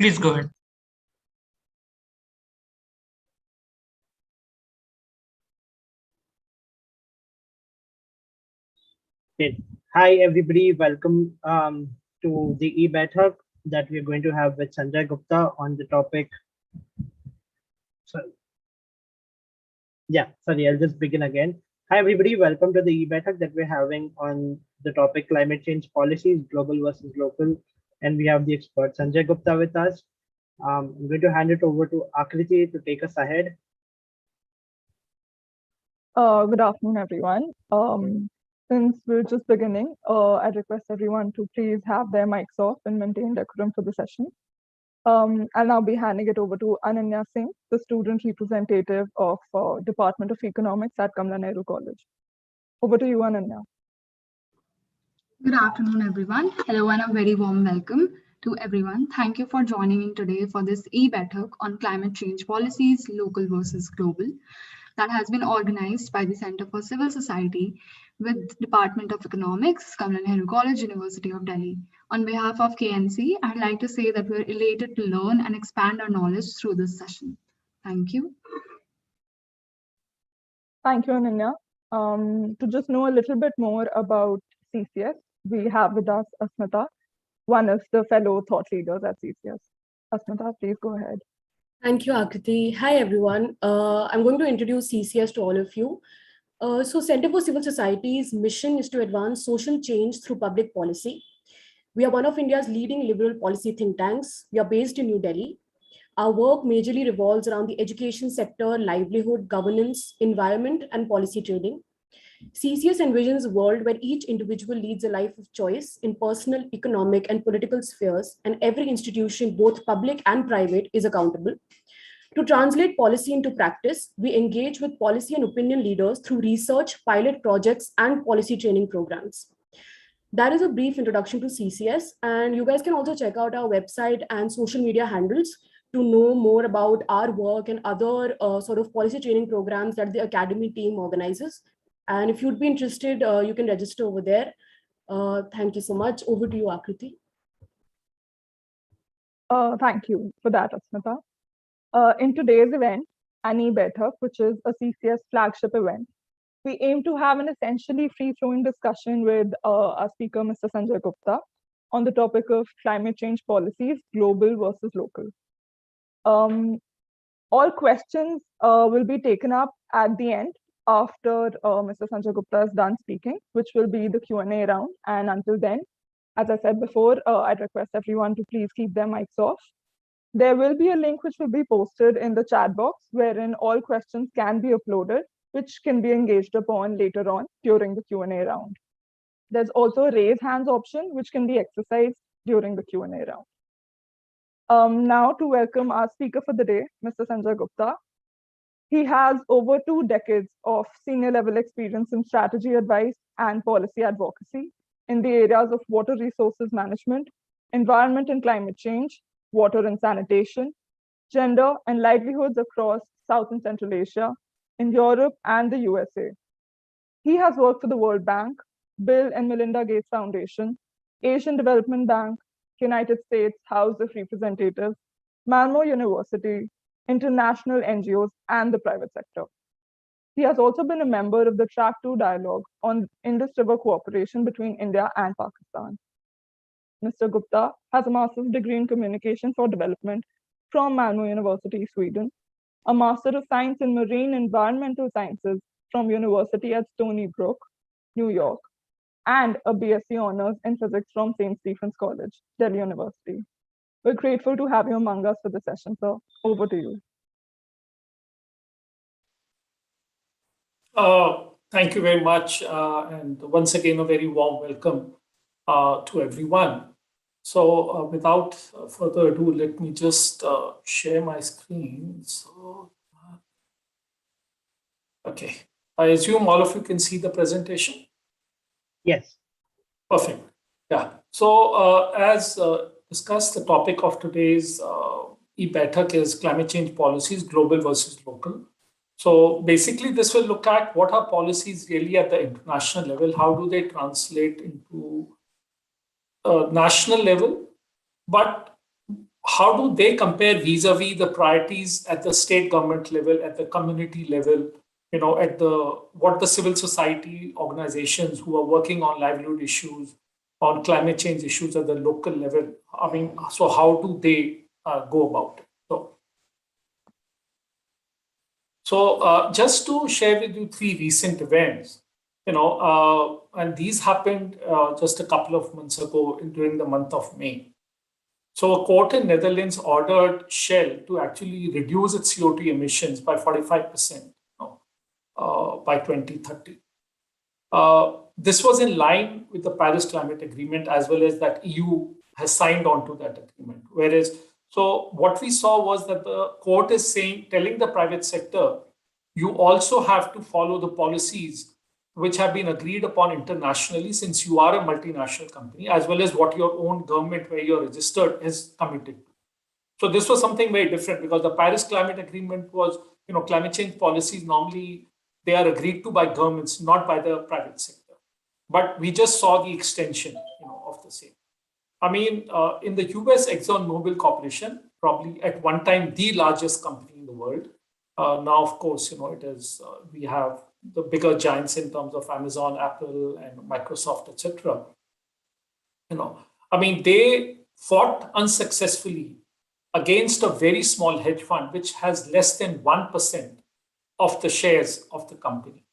Please go ahead. Okay. Hi, everybody. Welcome to the eBaithak that we're going to have with Sanjay Gupta on the topic. I'll just begin again. Hi, everybody. Welcome to the eBaithak that we're having on the topic climate change policies, global versus local. And we have the expert Sanjay Gupta with us. I'm going to hand it over to Akriti to take us ahead. Good afternoon, everyone. Since we're just beginning, I request everyone to please have their mics off and maintain decorum for the session. I'll now be handing it over to Ananya Singh, the student representative of Department of Economics at Kamala Nehru College. Over to you, Ananya. Good afternoon, everyone. Hello and a very warm welcome to everyone. Thank you for joining in today for this eBaithak on climate change policies, local versus global, that has been organized by the Center for Civil Society with Department of Economics, Kamala Nehru College, University of Delhi. On behalf of KNC, I'd like to say that we're elated to learn and expand our knowledge through this session. Thank you. Thank you, Ananya. To just know a little bit more about CCS, we have with us Asmita, one of the fellow thought leaders at CCS. Asmita, please go ahead. Thank you, Akriti. Hi, everyone. I'm going to introduce CCS to all of you. So Center for Civil Society's mission is to advance social change through public policy. We are one of India's leading liberal policy think tanks. We are based in New Delhi. Our work majorly revolves around the education sector, livelihood, governance, environment, and policy training. CCS envisions a world where each individual leads a life of choice in personal, economic, and political spheres, and every institution, both public and private, is accountable. To translate policy into practice, we engage with policy and opinion leaders through research, pilot projects, and policy training programs. That is a brief introduction to CCS, and you guys can also check out our website and social media handles to know more about our work and other sort of policy training programs that the academy team organizes. And if you'd be interested, you can register over there. Thank you so much. Over to you, Akriti. Thank you for that, Asmita. In today's event, an eBaithak, which is a CCS flagship event, we aim to have an essentially free-flowing discussion with our speaker, Mr. Sanjay Gupta, on the topic of climate change policies, global versus local. All questions will be taken up at the end after Mr. Sanjay Gupta is done speaking, which will be the Q&A round. And until then, as I said before, I'd request everyone to please keep their mics off. There will be a link which will be posted in the chat box wherein all questions can be uploaded, which can be engaged upon later on during the Q&A round. There's also a raise hands option, which can be exercised during the Q&A round. Now to welcome our speaker for the day, Mr. Sanjay Gupta. He has over 2 decades of senior level experience in strategy advice and policy advocacy in the areas of water resources management, environment and climate change, water and sanitation, gender and livelihoods across South and Central Asia, in Europe and the USA. He has worked for the World Bank, Bill and Melinda Gates Foundation, Asian Development Bank, United States House of Representatives, Malmö University, international NGOs, and the private sector. He has also been a member of the Track 2 dialogue on Indus River cooperation between India and Pakistan. Mr. Gupta has a master's degree in communication for development from Malmö University, Sweden, a Master of Science in Marine Environmental Sciences from University at Stony Brook, New York, and a BSc Honors in Physics from St. Stephen's College, Delhi University. We're grateful to have you among us for the session, sir. Over to you. Thank you very much. And once again, a very warm welcome to everyone. So without further ado, let me just share my screen. So, okay. I assume all of you can see the presentation? Yes. Perfect. Yeah. So as discussed, the topic of today's eBaithak is climate change policies, global versus local. So basically, this will look at what are policies really at the international level, how do they translate into national level, but how do they compare vis-a-vis the priorities at the state government level, at the community level, at what the civil society organizations who are working on livelihood issues, on climate change issues at the local level? I mean, so how do they go about it? So just to share with you 3 recent events, and these happened just a couple of months ago during the month of May. So a court in Netherlands ordered Shell to actually reduce its CO2 emissions by 45% by 2030. This was in line with the Paris Climate Agreement, as well as that EU has signed on to that agreement. So what we saw was that the court is telling the private sector, you also have to follow the policies which have been agreed upon internationally, since you are a multinational company, as well as what your own government where you're registered is committed to. So this was something very different, because the Paris Climate Agreement was, climate change policies normally they are agreed to by governments, not by the private sector. But we just saw the extension, of the same. I mean, in the US, ExxonMobil Corporation, probably at one time the largest company in the world. Now, of course, it is. We have the bigger giants in terms of Amazon, Apple, and Microsoft, etc. I mean, they fought unsuccessfully against a very small hedge fund, which has less than 1% of the shares of the company.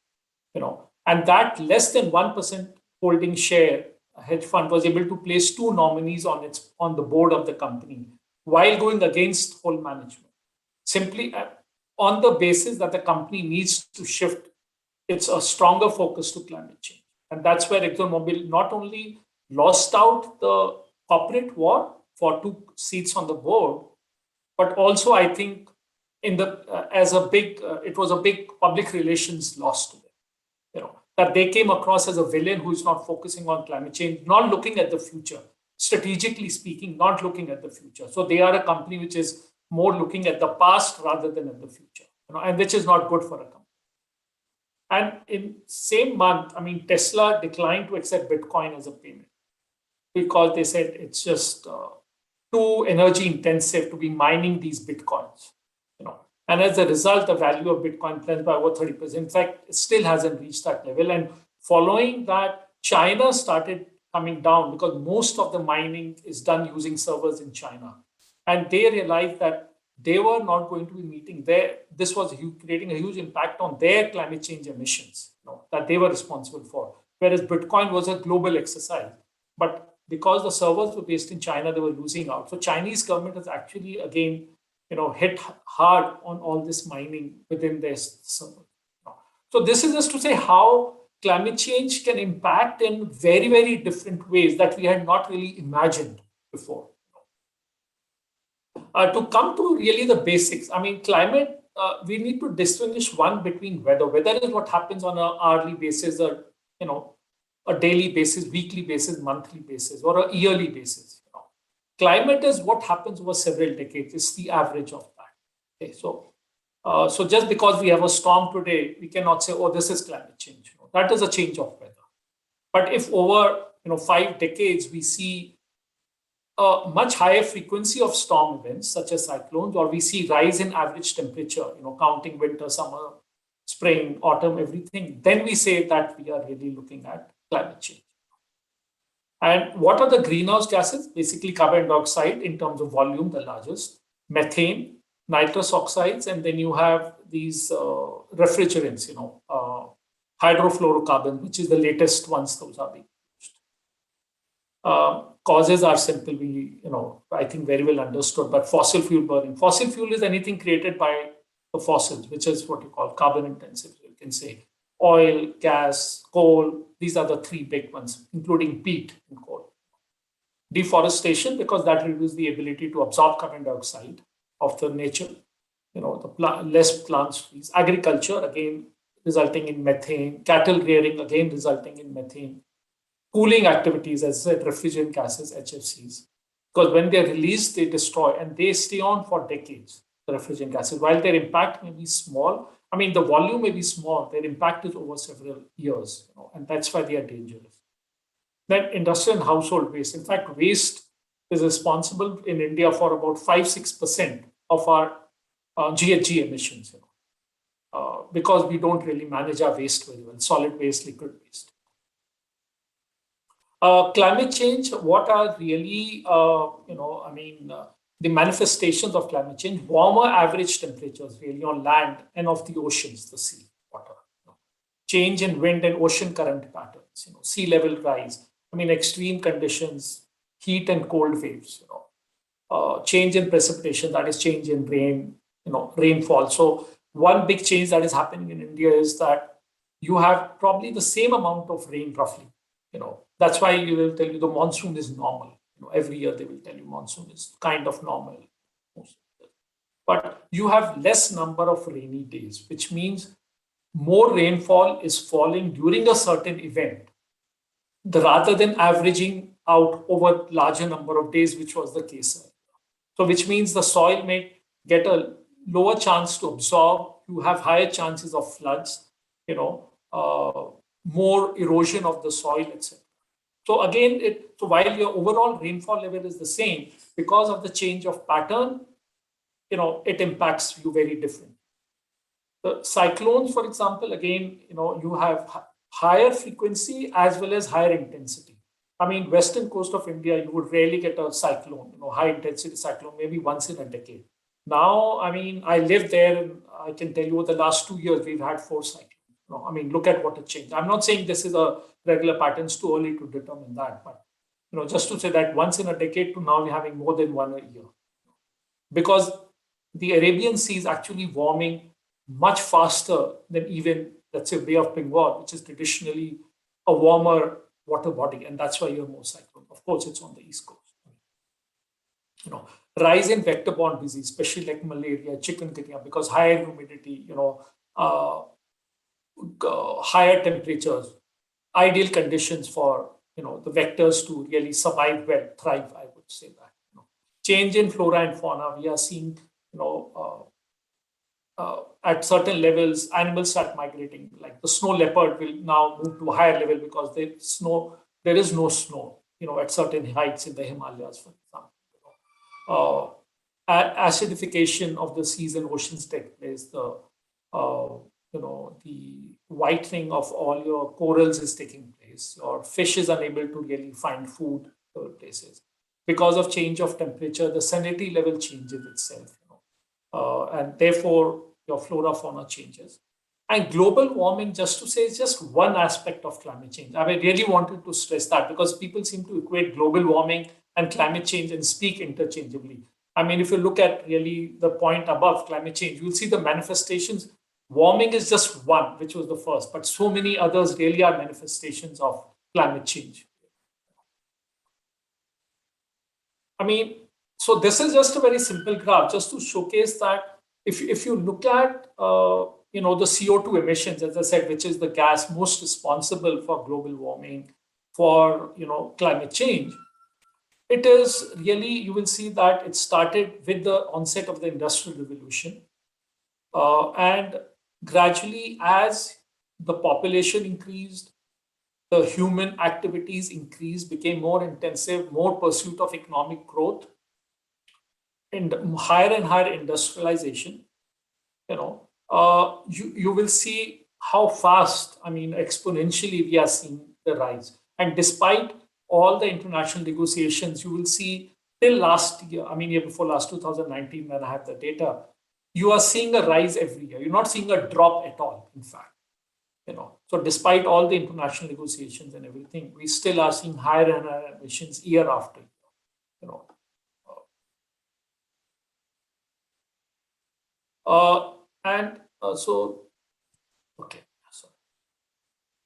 And that less than 1% holding share hedge fund was able to place 2 nominees on the board of the company while going against whole management, simply on the basis that the company needs to shift its a stronger focus to climate change. And that's where ExxonMobil not only lost out the corporate war for 2 seats on the board, but also I think it was a big public relations loss to them. That they came across as a villain who is not focusing on climate change, not looking at the future, strategically speaking, not looking at the future. So they are a company which is more looking at the past rather than at the future, and which is not good for a company. And in same month, I mean, Tesla declined to accept Bitcoin as a payment because they said it's just too energy intensive to be mining these Bitcoins. And as a result, the value of Bitcoin plunged by over 30%. In fact, it still hasn't reached that level. And following that, China started coming down because most of the mining is done using servers in China. And they realized that they were not going to be meeting this was creating a huge impact on their climate change emissions that they were responsible for. Whereas Bitcoin was a global exercise. But because the servers were based in China, they were losing out. So Chinese government has actually, again, hit hard on all this mining within their server. So this is just to say how climate change can impact in very, very different ways that we had not really imagined before. To come to really the basics, I mean, climate, we need to distinguish one between weather. Weather is what happens on an hourly basis, or a daily basis, weekly basis, monthly basis, or a yearly basis. Climate is what happens over several decades. It's the average of that. Okay, so just because we have a storm today, we cannot say, oh, this is climate change. That is a change of weather. But if over 5 decades we see a much higher frequency of storm events, such as cyclones, or we see rise in average temperature, counting winter, summer, spring, autumn, everything, then we say that we are really looking at climate change. And what are the greenhouse gases? Basically, carbon dioxide in terms of volume, the largest, methane, nitrous oxides, and then you have these refrigerants, hydrofluorocarbons, which is the latest ones those are being used. Causes are simple, I think very well understood, but fossil fuel burning. Fossil fuel is anything created by the fossils, which is what you call carbon intensive, you can say. Oil, gas, coal, these are the 3 big ones, including peat and coal. Deforestation, because that reduces the ability to absorb carbon dioxide of the nature, less plants trees. Agriculture, again, resulting in methane. Cattle rearing, again, resulting in methane. Cooling activities, as I said, refrigerant gases, HFCs, because when they're released, they destroy and they stay on for decades, the refrigerant gases. While their impact may be small, I mean, the volume may be small, their impact is over several years, and that's why they are dangerous. Then industrial and household waste. In fact, waste is responsible in India for about 5-6% of our GHG emissions, because we don't really manage our waste very well, solid waste, liquid waste. Climate change, what are really, the manifestations of climate change? Warmer average temperatures really on land and of the oceans, the sea, water. Change in wind and ocean current patterns, sea level rise. Extreme conditions, heat and cold waves, change in precipitation, that is change in rain, rainfall. So one big change that is happening in India is that you have probably the same amount of rain roughly, That's why you will tell you the monsoon is normal. Every year they will tell you monsoon is kind of normal. But you have less number of rainy days, which means more rainfall is falling during a certain event rather than averaging out over larger number of days, which was the case earlier. So which means the soil may get a lower chance to absorb, you have higher chances of floods, more erosion of the soil, etc. So again, so while your overall rainfall level is the same, because of the change of pattern, it impacts you very differently. The cyclones, for example, again, you have higher frequency as well as higher intensity. Western coast of India, you would rarely get a cyclone, high intensity cyclone, maybe once in a decade. Now, I live there and I can tell you over the last 2 years, we've had 4 cyclones. Look at what it changed. I'm not saying this is a regular pattern, it's too early to determine that, but just to say that once in a decade to now we're having more than one a year. Because the Arabian Sea is actually warming much faster than even, let's say, Bay of Bengal, which is traditionally a warmer water body, and that's why you have more cyclones. Of course, it's on the East Coast. Rise in vector-borne disease, especially like malaria, chikungunya, because higher humidity, higher temperatures, ideal conditions for the vectors to really survive well, thrive, I would say that. Change in flora and fauna, we are seeing at certain levels, animals start migrating. Like the snow leopard will now move to a higher level because there is no snow, at certain heights in the Himalayas, for example. Acidification of the seas and oceans take place. The whitening of all your corals is taking place. Your fish is unable to really find food in places. Because of change of temperature, the salinity level changes itself, and therefore your flora fauna changes. And global warming, just to say, is just one aspect of climate change. I really wanted to stress that because people seem to equate global warming and climate change and speak interchangeably. If you look at really the point above climate change, you'll see the manifestations. Warming is just one, which was the first, but so many others really are manifestations of climate change. So this is just a very simple graph, just to showcase that if you look at the CO2 emissions, as I said, which is the gas most responsible for global warming, for climate change, it is really, you will see that it started with the onset of the Industrial Revolution, and gradually as the population increased, the human activities increased, became more intensive, more pursuit of economic growth, and higher industrialization, you will see how fast, exponentially we are seeing the rise. And despite all the international negotiations, you will see till last year, year before last, 2019, when I have the data, you are seeing a rise every year. You're not seeing a drop at all, in fact. So despite all the international negotiations and everything, we still are seeing higher and higher emissions year after year.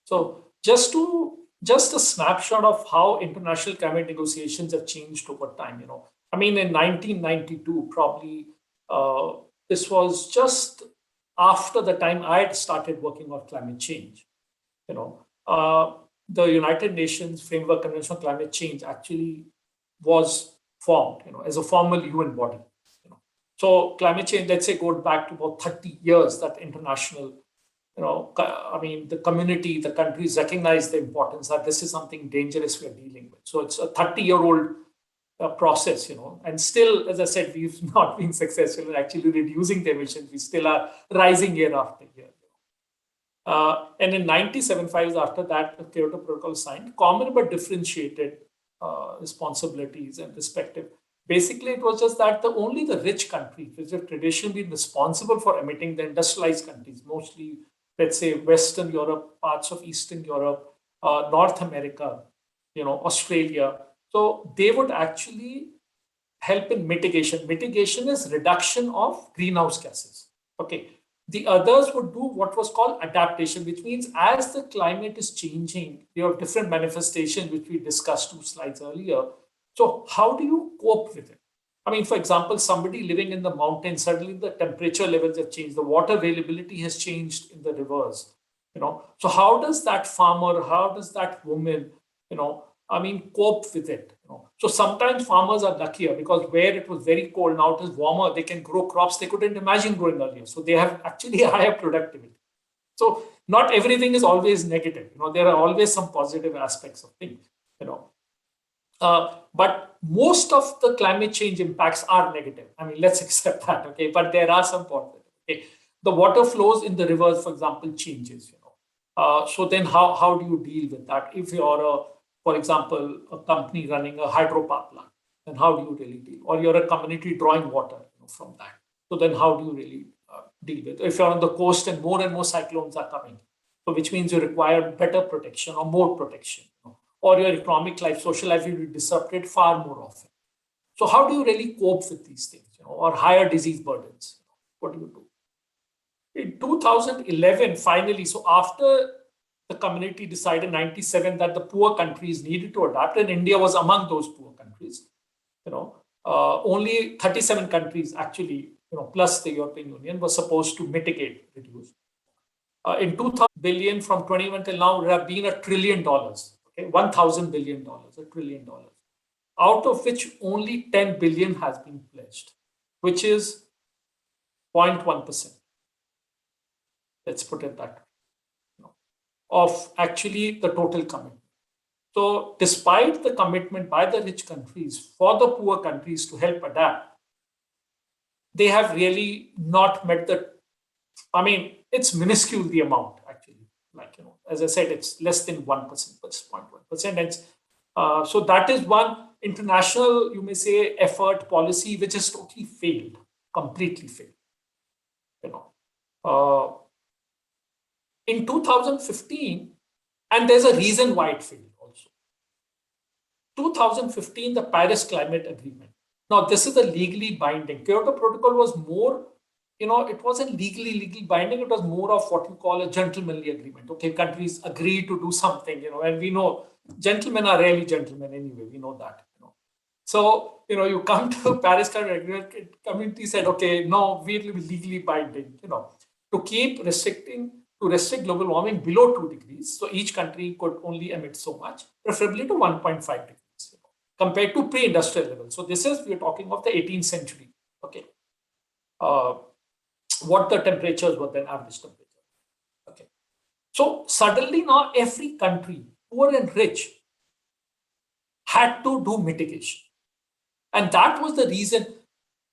So just a snapshot of how international climate negotiations have changed over time. In 1992, probably this was just after the time I had started working on climate change. The United Nations Framework Convention on Climate Change actually was formed, as a formal UN body. So climate change, let's say, goes back to about 30 years that international, the community, the countries recognize the importance that this is something dangerous we're dealing with. So it's a 30-year-old process, and still, as I said, we've not been successful in actually reducing the emissions. We still are rising year after year. And in 97, 5 years after that, the Kyoto Protocol signed, common but differentiated responsibilities and perspective. Basically, it was just that only the rich countries, which have traditionally been responsible for emitting, the industrialized countries, mostly, let's say, Western Europe, parts of Eastern Europe, North America, Australia. So they would actually help in mitigation. Mitigation is reduction of greenhouse gases. Okay. The others would do what was called adaptation, which means as the climate is changing, you have different manifestations, which we discussed 2 slides earlier. So how do you cope with it? I mean, for example, somebody living in the mountains, suddenly the temperature levels have changed, the water availability has changed in the rivers. So how does that farmer, how does that woman, cope with it? So sometimes farmers are luckier because where it was very cold, now it is warmer, they can grow crops they couldn't imagine growing earlier. So they have actually a higher productivity. So not everything is always negative. There are always some positive aspects of things. But most of the climate change impacts are negative. I mean, let's accept that. Okay, but there are some positive. Okay, the water flows in the rivers, for example, changes. So then how do you deal with that? If you're for example, a company running a hydropower plant, then how do you really deal? Or you're a community drawing water from that. So then how do you really deal with it? If you're on the coast and more cyclones are coming, so which means you require better protection or more protection, or your economic life, social life will be disrupted far more often. So how do you really cope with these things, or higher disease burdens? What do you do? In 2011, finally, so after the community decided in 97 that the poor countries needed to adapt, and India was among those poor countries. Only 37 countries actually, plus the European Union, was supposed to mitigate, reduce. In 2000 billion from 21 till now, there have been $1 trillion. Okay, $1,000 billion, $1 trillion, out of which only 10 billion has been pledged, which is 0.1%. Let's put it that way. Of actually the total commitment. So despite the commitment by the rich countries for the poor countries to help adapt, they have really not met it's minuscule, the amount actually. As I said, it's less than 1%, but 0.1%. So that is one international, you may say, effort, policy, which has totally failed, completely failed. In 2015, and there's a reason why it failed also. 2015, the Paris Climate Agreement. Now, this is a legally binding. Kyoto Protocol was more, it wasn't legally binding. It was more of what you call a gentlemanly agreement. Okay, countries agree to do something, and we know gentlemen are rarely gentlemen anyway. We know that. So, you come to Paris Climate Agreement, community said, okay, no, we will be legally binding, to keep restrict global warming below 2 degrees. So each country could only emit so much, preferably to 1.5 degrees, compared to pre-industrial level. So this is, we're talking of the 18th century. Okay. What the temperatures were then, average temperature. Okay. So suddenly now every country, poor and rich, had to do mitigation. And that was the reason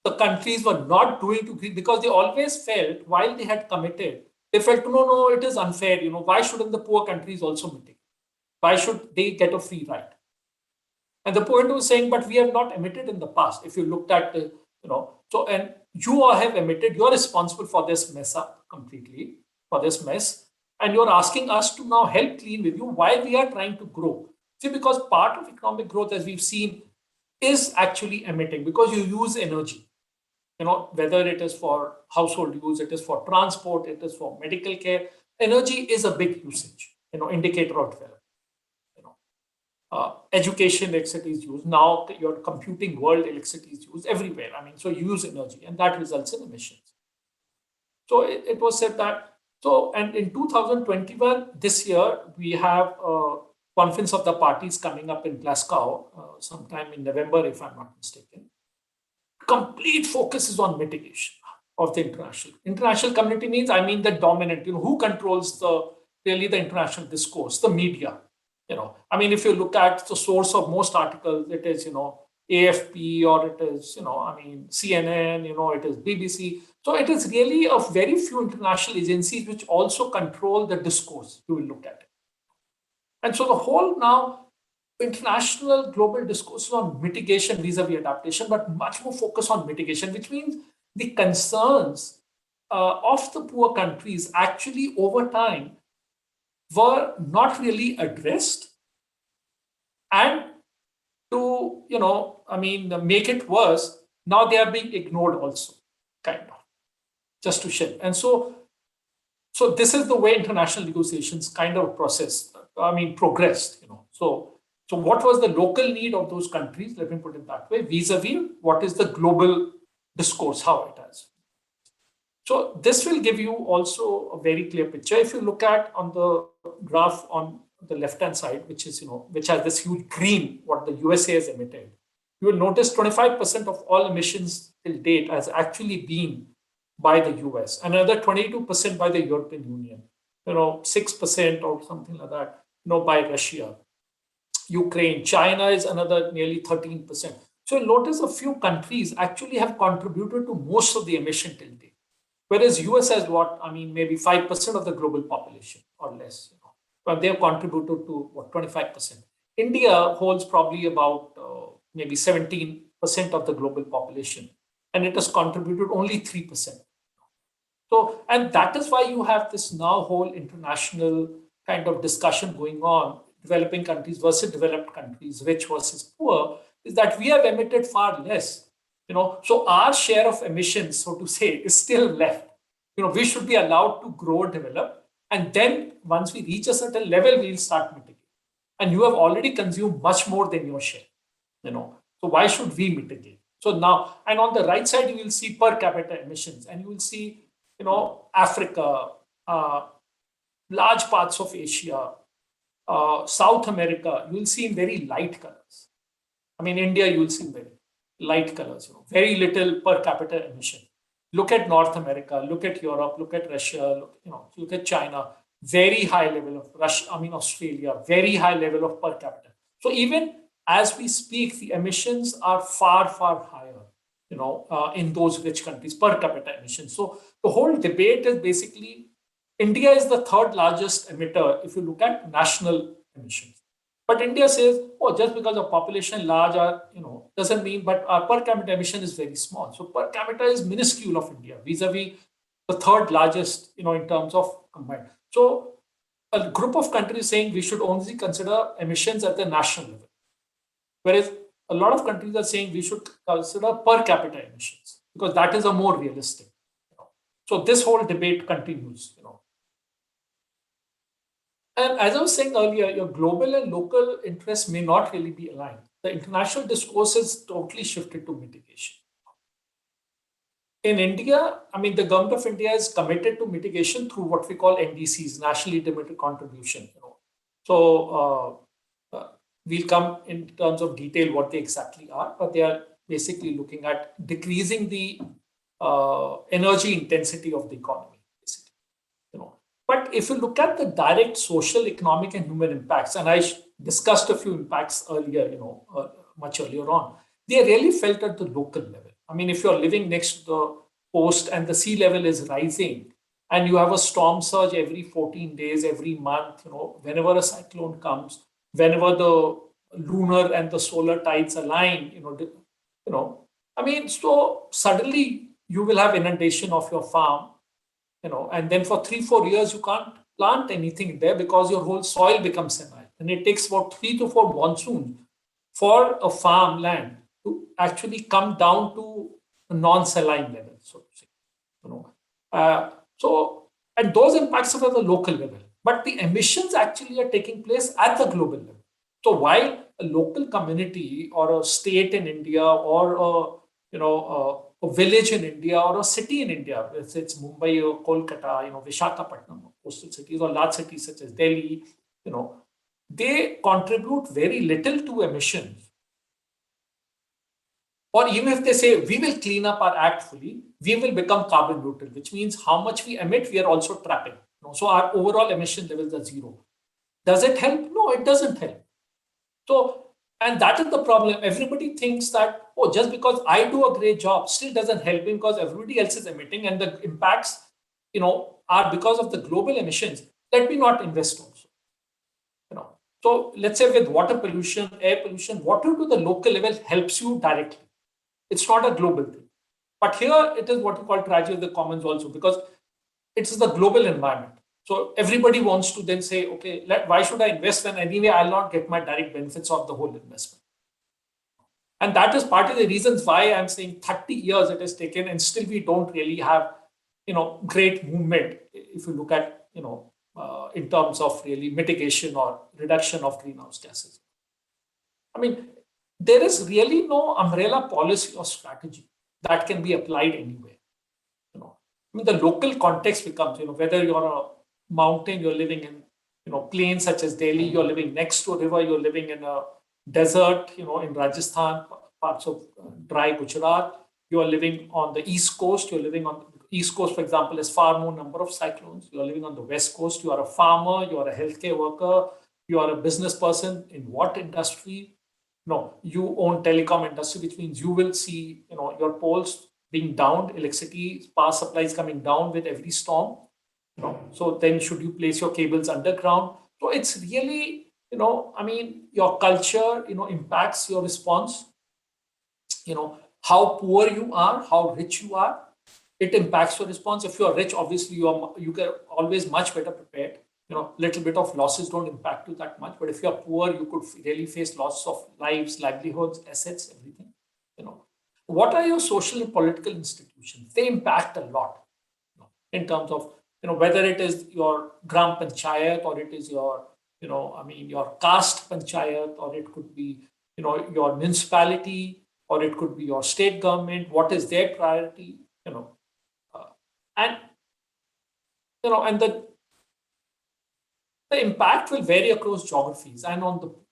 the countries were not doing to green, because they always felt while they had committed, they felt, no, it is unfair. Why shouldn't the poor countries also mitigate? Why should they get a free ride? And the point was saying, but we have not emitted in the past. If you looked at the, so, and you all have emitted, you're responsible for this mess up completely, for this mess. And you're asking us to now help clean with you while we are trying to grow. See, because part of economic growth, as we've seen, is actually emitting, because you use energy. Whether it is for household use, it is for transport, it is for medical care. Energy is a big usage, indicator of development. Education electricity is used. Now your computing world electricity is used everywhere. So you use energy, and that results in emissions. So it was said that, and in 2021, this year, we have a Conference of the Parties coming up in Glasgow, sometime in November, if I'm not mistaken. Complete focus is on mitigation of the international community. Means the dominant, who controls the international discourse, the media. If you look at the source of most articles, it is AFP, or it is, CNN, it is BBC. So it is really a very few international agencies which also control the discourse. You will look at it. And so the whole now international global discourse on mitigation vis-a-vis adaptation, but much more focus on mitigation, which means the concerns of the poor countries actually over time were not really addressed. And to, make it worse, now they are being ignored also, kind of, just to shift. And so this is the way international negotiations kind of progressed, So what was the local need of those countries? Let me put it that way, vis-a-vis what is the global discourse, how it is. So this will give you also a very clear picture. If you look at on the graph on the left-hand side, which is, which has this huge green, what the USA has emitted, you will notice 25% of all emissions till date has actually been by the US, another 22% by the European Union, 6% or something like that, by Russia, Ukraine, China is another nearly 13%. So you'll notice a few countries actually have contributed to most of the emission till date. Whereas US has maybe 5% of the global population or less, but they have contributed to 25%. India holds probably about maybe 17% of the global population, and it has contributed only 3%. So, and that is why you have this now whole international kind of discussion going on, developing countries versus developed countries, rich versus poor, is that we have emitted far less. So our share of emissions, so to say, is still left. We should be allowed to grow, develop, and then once we reach a certain level, we'll start mitigating. And you have already consumed much more than your share. So why should we mitigate? So now, and on the right side, you will see per capita emissions, and you will see, Africa, large parts of Asia, South America, you will see in very light colors. India, you will see in very light colors, very little per capita emission. Look at North America, look at Europe, look at Russia, look at China, very high level of Australia, very high level of per capita. So even as we speak, the emissions are far, far higher, in those rich countries, per capita emissions. So the whole debate is basically, India is the third largest emitter if you look at national emissions. But India says, just because the population large doesn't mean, but our per capita emission is very small. So per capita is minuscule of India, vis-a-vis the third largest, in terms of combined. So a group of countries saying we should only consider emissions at the national level. Whereas a lot of countries are saying we should consider per capita emissions, because that is a more realistic. So this whole debate continues, And as I was saying earlier, your global and local interests may not really be aligned. The international discourse has totally shifted to mitigation. In India, the government of India is committed to mitigation through what we call NDCs, nationally limited contribution. So we'll come in terms of detail what they exactly are, but they are basically looking at decreasing the energy intensity of the economy. But if you look at the direct social, economic, and human impacts, and I discussed a few impacts earlier, much earlier on, they are really felt at the local level. If you're living next to the coast and the sea level is rising, and you have a storm surge every 14 days, every month, whenever a cyclone comes, whenever the lunar and the solar tides align, so suddenly you will have inundation of your farm. And then for 3-4 years, you can't plant anything there because your whole soil becomes saline. And it takes about 3 to 4 monsoons for a farmland to actually come down to a non-saline level, so to say. And those impacts are at the local level, but the emissions actually are taking place at the global level. So while a local community or a state in India or a village in India or a city in India, whether it's Mumbai or Kolkata, Visakhapatnam, coastal cities, or large cities such as Delhi, they contribute very little to emissions. Or even if they say, we will clean up our act fully, we will become carbon neutral, which means how much we emit, we are also trapping. So our overall emission levels are zero. Does it help? No, it doesn't help. So, And that is the problem. Everybody thinks that, oh, just because I do a great job still doesn't help me because everybody else is emitting and the impacts, are because of the global emissions. Let me not invest also. So let's say with water pollution, air pollution, what you do the local level helps you directly. It's not a global thing. But here it is what you call tragedy of the commons also, because it's the global environment. So everybody wants to then say, okay, why should I invest when anyway I'll not get my direct benefits of the whole investment? And that is part of the reasons why I'm saying 30 years it has taken and still we don't really have, great movement if you look at, in terms of really mitigation or reduction of greenhouse gases. I mean, there is really no umbrella policy or strategy that can be applied anywhere. The local context becomes, whether you're a mountain, you're living in, plains such as Delhi, you're living next to a river, you're living in a desert, in Rajasthan, parts of dry Gujarat, you are living on the East Coast, you're living on the East Coast, for example, has far more number of cyclones. You are living on the West Coast, you are a farmer, you are a healthcare worker, you are a business person in what industry? No, you own telecom industry, which means you will see, your poles being downed, electricity power supplies coming down with every storm. So then should you place your cables underground? So it's really, your culture, impacts your response. How poor you are, how rich you are, it impacts your response. If you are rich, obviously you get always much better prepared. Little bit of losses don't impact you that much. But if you're poor, you could really face loss of lives, livelihoods, assets, everything. What are your social and political institutions? They impact a lot in terms of, whether it is your gram panchayat or it is your, your caste panchayat, or it could be, your municipality, or it could be your state government. What is their priority? And the impact will vary across geographies and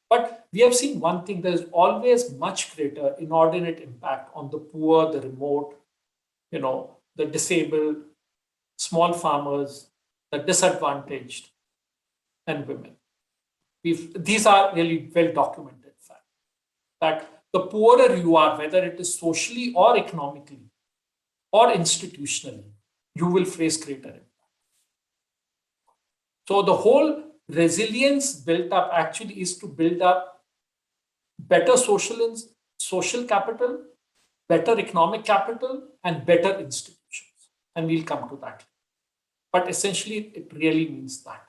but we have seen one thing, there's always much greater inordinate impact on the poor, the remote, the disabled, small farmers, the disadvantaged, and women. These are really well documented facts. That the poorer you are, whether it is socially or economically or institutionally, you will face greater impact. So the whole resilience built up actually is to build up better social capital, better economic capital, and better institutions. And we'll come to that. But essentially, it really means that.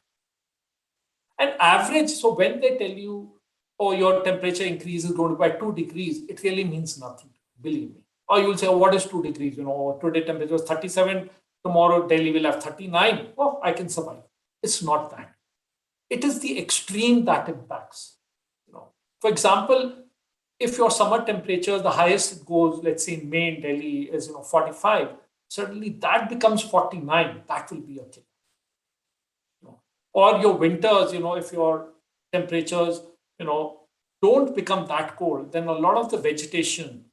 And average, so when they tell you, oh, your temperature increase is going to be by 2 degrees, it really means nothing, believe me. Or you'll say, oh, what is 2 degrees? Today temperature is 37, tomorrow Delhi will have 39. Oh, I can survive. It's not that. It is the extreme that impacts. For example, if your summer temperature, the highest it goes, let's say in May in Delhi is 45, suddenly that becomes 49. That will be okay. Or your winters, if your temperatures, don't become that cold, then a lot of the vegetation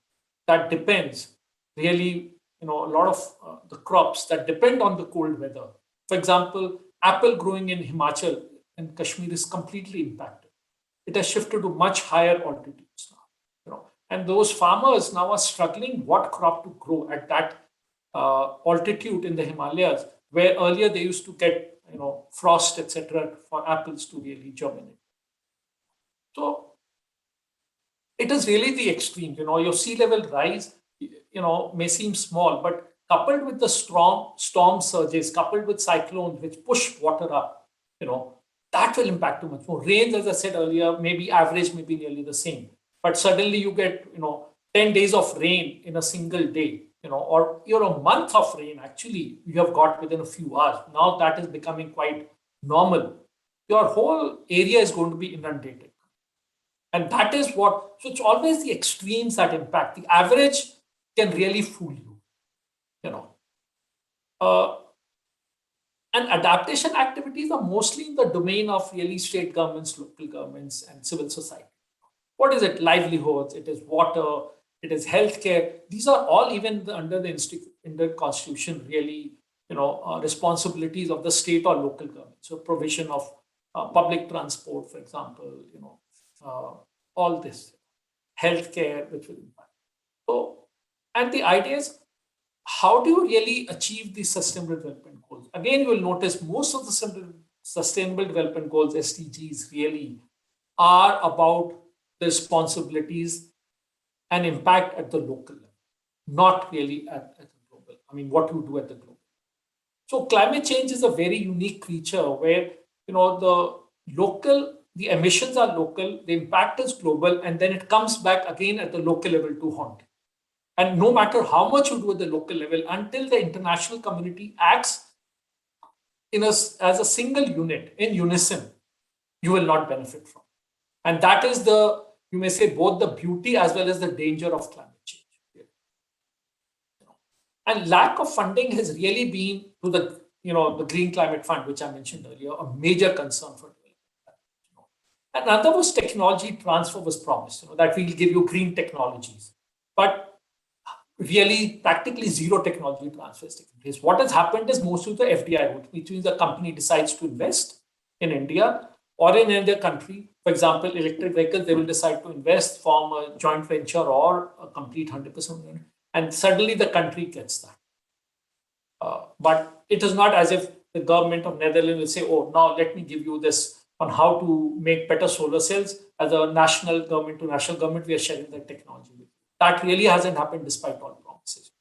that depends really, a lot of the crops that depend on the cold weather. For example, apple growing in Himachal and Kashmir is completely impacted. It has shifted to much higher altitudes now. And those farmers now are struggling what crop to grow at that altitude in the Himalayas, where earlier they used to get frost, etc., for apples to really germinate. So it is really the extremes. Your sea level rise, may seem small, but coupled with the storm surges, coupled with cyclones which push water up, that will impact too much more. Rains, as I said earlier, maybe average, maybe nearly the same. But suddenly you get, 10 days of rain in a single day, or a month of rain, actually, you have got within a few hours. Now that is becoming quite normal. Your whole area is going to be inundated. And that is so it's always the extremes that impact. The average can really fool you, And adaptation activities are mostly in the domain of really state governments, local governments, and civil society. What is it? Livelihoods, it is water, it is healthcare. These are all even under the Constitution really, responsibilities of the state or local government. So provision of public transport, for example, all this. healthcare, which will impact. So, and the idea is, how do you really achieve these sustainable development goals? Again, you will notice most of the sustainable development goals, SDGs, really are about the responsibilities and impact at the local level, not really at the global. I mean, what you do at the global. So climate change is a very unique creature where, the emissions are local, the impact is global, and then it comes back again at the local level to haunt. And no matter how much you do at the local level, until the international community acts as a single unit, in unison, you will not benefit from. And that is you may say, both the beauty as well as the danger of climate change. And lack of funding has really been to the Green Climate Fund, which I mentioned earlier, a major concern for development. Another was technology transfer was promised, that we'll give you green technologies. But really, practically zero technology transfer is taking place. What has happened is most of the FDI route, which means the company decides to invest in India or in another country. For example, electric vehicles, they will decide to invest, form a joint venture or a complete 100%. And suddenly the country gets that. But it is not as if the government of Netherlands will say, oh, now let me give you this on how to make better solar cells. As a national government to national government, we are sharing that technology with you. That really hasn't happened despite all promises.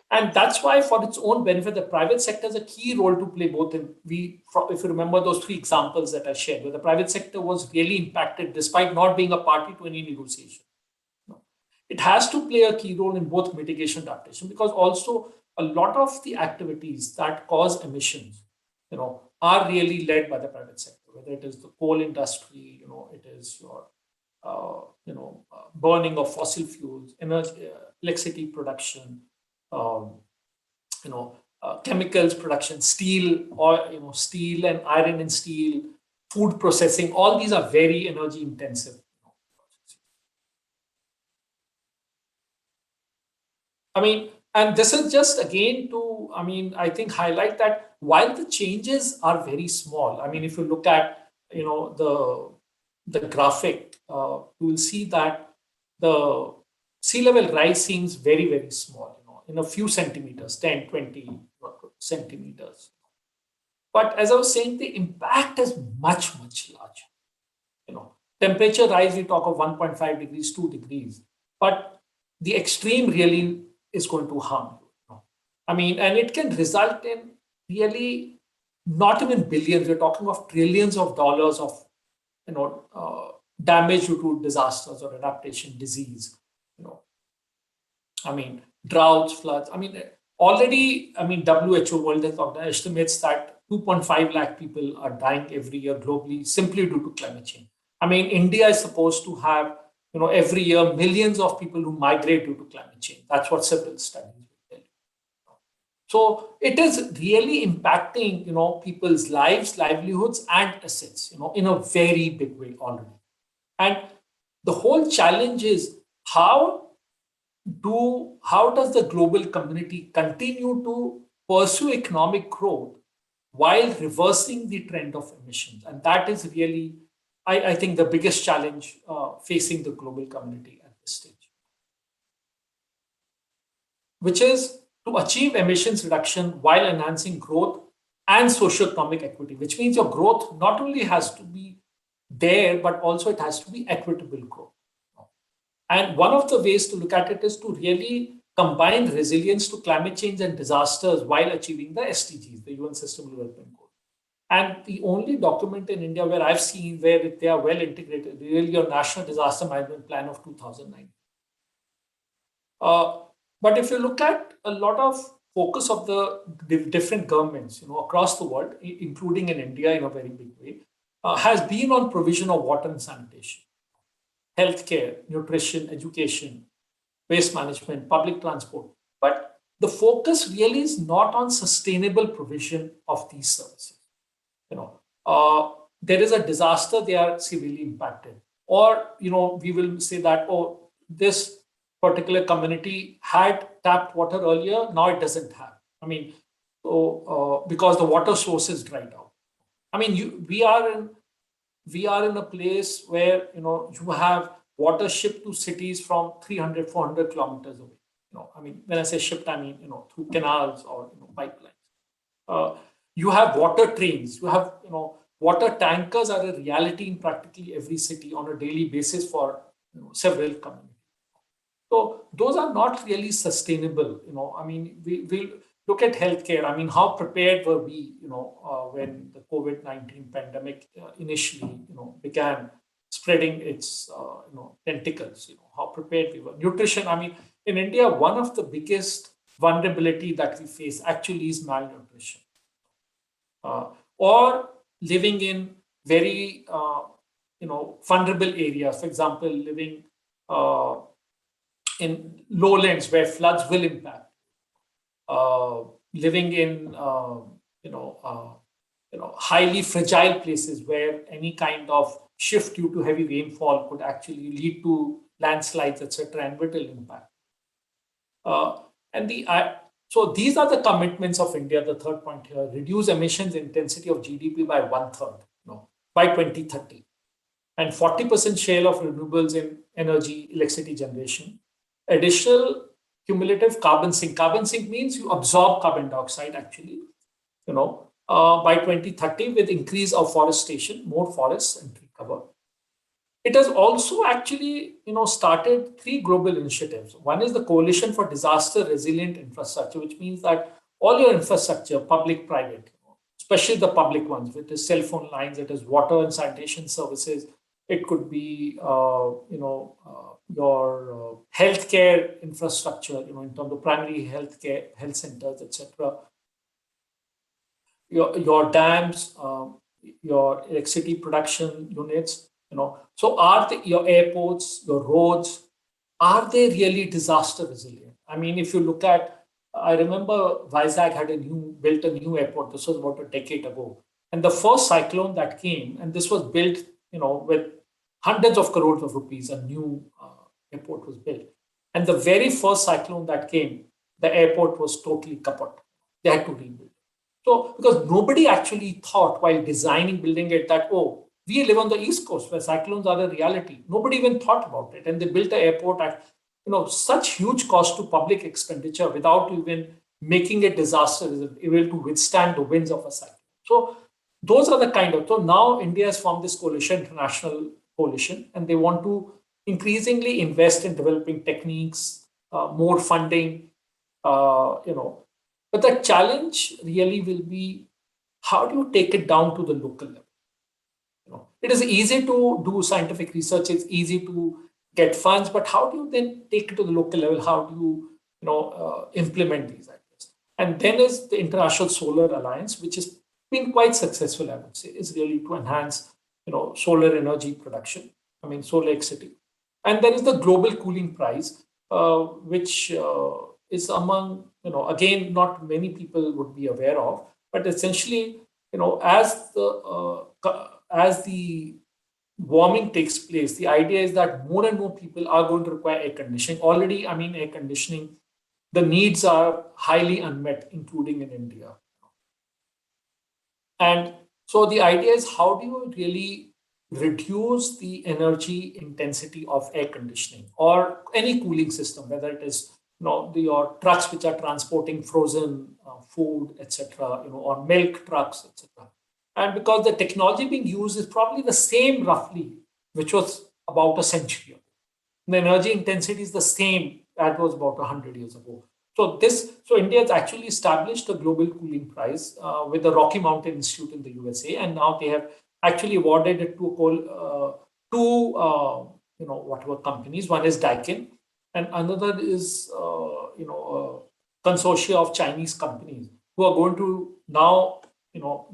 And that's why, for its own benefit, the private sector has a key role to play both in, if you remember those three examples that I shared, where the private sector was really impacted despite not being a party to any negotiation. It has to play a key role in both mitigation and adaptation, because also a lot of the activities that cause emissions, are really led by the private sector, whether it is the coal industry, it is your, burning of fossil fuels, energy, electricity production, chemicals production, steel, or, steel and iron and steel, food processing, all these are very energy intensive. I mean, and this is just again to, I think highlight that while the changes are very small, if you look at, the graphic, you will see that the sea level rise seems very, very small, in a few centimeters, 10, 20 centimeters. But as I was saying, the impact is much, much larger. Temperature rise, we talk of 1.5 degrees, 2 degrees, but the extreme really is going to harm you. And it can result in really not even billions. We're talking of trillions of dollars of, damage due to disasters or adaptation, disease. Droughts, floods. Already, WHO, World Health Organization, estimates that 2.5 lakh people are dying every year globally simply due to climate change. India is supposed to have, every year, millions of people who migrate due to climate change. That's what several studies will tell you. So it is really impacting, people's lives, livelihoods, and assets, in a very big way already. And the whole challenge is how does the global community continue to pursue economic growth while reversing the trend of emissions? And that is really, I think, the biggest challenge facing the global community at this stage, which is to achieve emissions reduction while enhancing growth and socioeconomic equity, which means your growth not only has to be there, but also it has to be equitable growth. And one of the ways to look at it is to really combine resilience to climate change and disasters while achieving the SDGs, the UN Sustainable Development Goals. And the only document in India where I've seen where they are well integrated, really your National Disaster Management Plan of 2009. But if you look at a lot of focus of the different governments, across the world, including in India in a very big way, has been on provision of water and sanitation, healthcare, nutrition, education, waste management, public transport. But the focus really is not on sustainable provision of these services. There is a disaster, they are severely impacted. Or, we will say that, oh, this particular community had tapped water earlier, now it doesn't have. Because the water source is dried out. We are in a place where, you have water shipped to cities from 300, 400 kilometers away. I mean, when I say shipped, I mean, through canals or pipelines. You have water trains. You have, water tankers are a reality in practically every city on a daily basis for several communities. So those are not really sustainable. I mean, we look at healthcare. I mean, how prepared were we, when the COVID-19 pandemic initially, began spreading its, tentacles. How prepared we were. Nutrition. I mean, in India, one of the biggest vulnerability that we face actually is malnutrition, or living in very, vulnerable areas. For example, living in lowlands where floods will impact, living in highly fragile places where any kind of shift due to heavy rainfall could actually lead to landslides, etc., and will impact. So these are the commitments of India. The third point here: reduce emissions intensity of GDP by 1/3, by 2030, and 40% share of renewables in energy, electricity generation. Additional cumulative carbon sink. Carbon sink means you absorb carbon dioxide actually, by 2030 with increase of forestation, more forests and tree cover. It has also actually, started 3 global initiatives. One is the Coalition for Disaster Resilient Infrastructure, which means that all your infrastructure, public, private, especially the public ones, which is cell phone lines, it is water and sanitation services, it could be, your healthcare infrastructure, in terms of primary healthcare, health centers, etc. Your dams, your electricity production units, So are your airports, your roads, are they really disaster resilient? I mean, if you look at, I remember Vizag had built a new airport. This was about a decade ago. And the first cyclone that came, and this was built, with hundreds of crores of rupees, a new airport was built. And the very first cyclone that came, the airport was totally kaput. They had to rebuild. So, because nobody actually thought while designing, building it that, we live on the East Coast where cyclones are a reality. Nobody even thought about it. And they built the airport at, such huge cost to public expenditure without even making it disaster able to withstand the winds of a cyclone. So those are the so now India has formed this coalition, international coalition, and they want to increasingly invest in developing techniques, more funding, But the challenge really will be, how do you take it down to the local level? It is easy to do scientific research. It's easy to get funds, but how do you then take it to the local level? How do you, implement these ideas? And then is the International Solar Alliance, which has been quite successful, I would say, is really to enhance, solar energy production. I mean, solar electricity. And there is the Global Cooling Prize, which is among, again, not many people would be aware of, but essentially, as the warming takes place, the idea is that more and more people are going to require air conditioning. Already, I mean, air conditioning, the needs are highly unmet, including in India. And so the idea is, how do you really reduce the energy intensity of air conditioning or any cooling system, whether it is your trucks which are transporting frozen food, etc., or milk trucks, etc. And because the technology being used is probably the same roughly, which was about a century ago. The energy intensity is the same that was about 100 years ago. So India has actually established a global cooling prize with the Rocky Mountain Institute in the USA, and now they have actually awarded it to two whatever companies. One is Daikin, and another is a consortia of Chinese companies who are going to now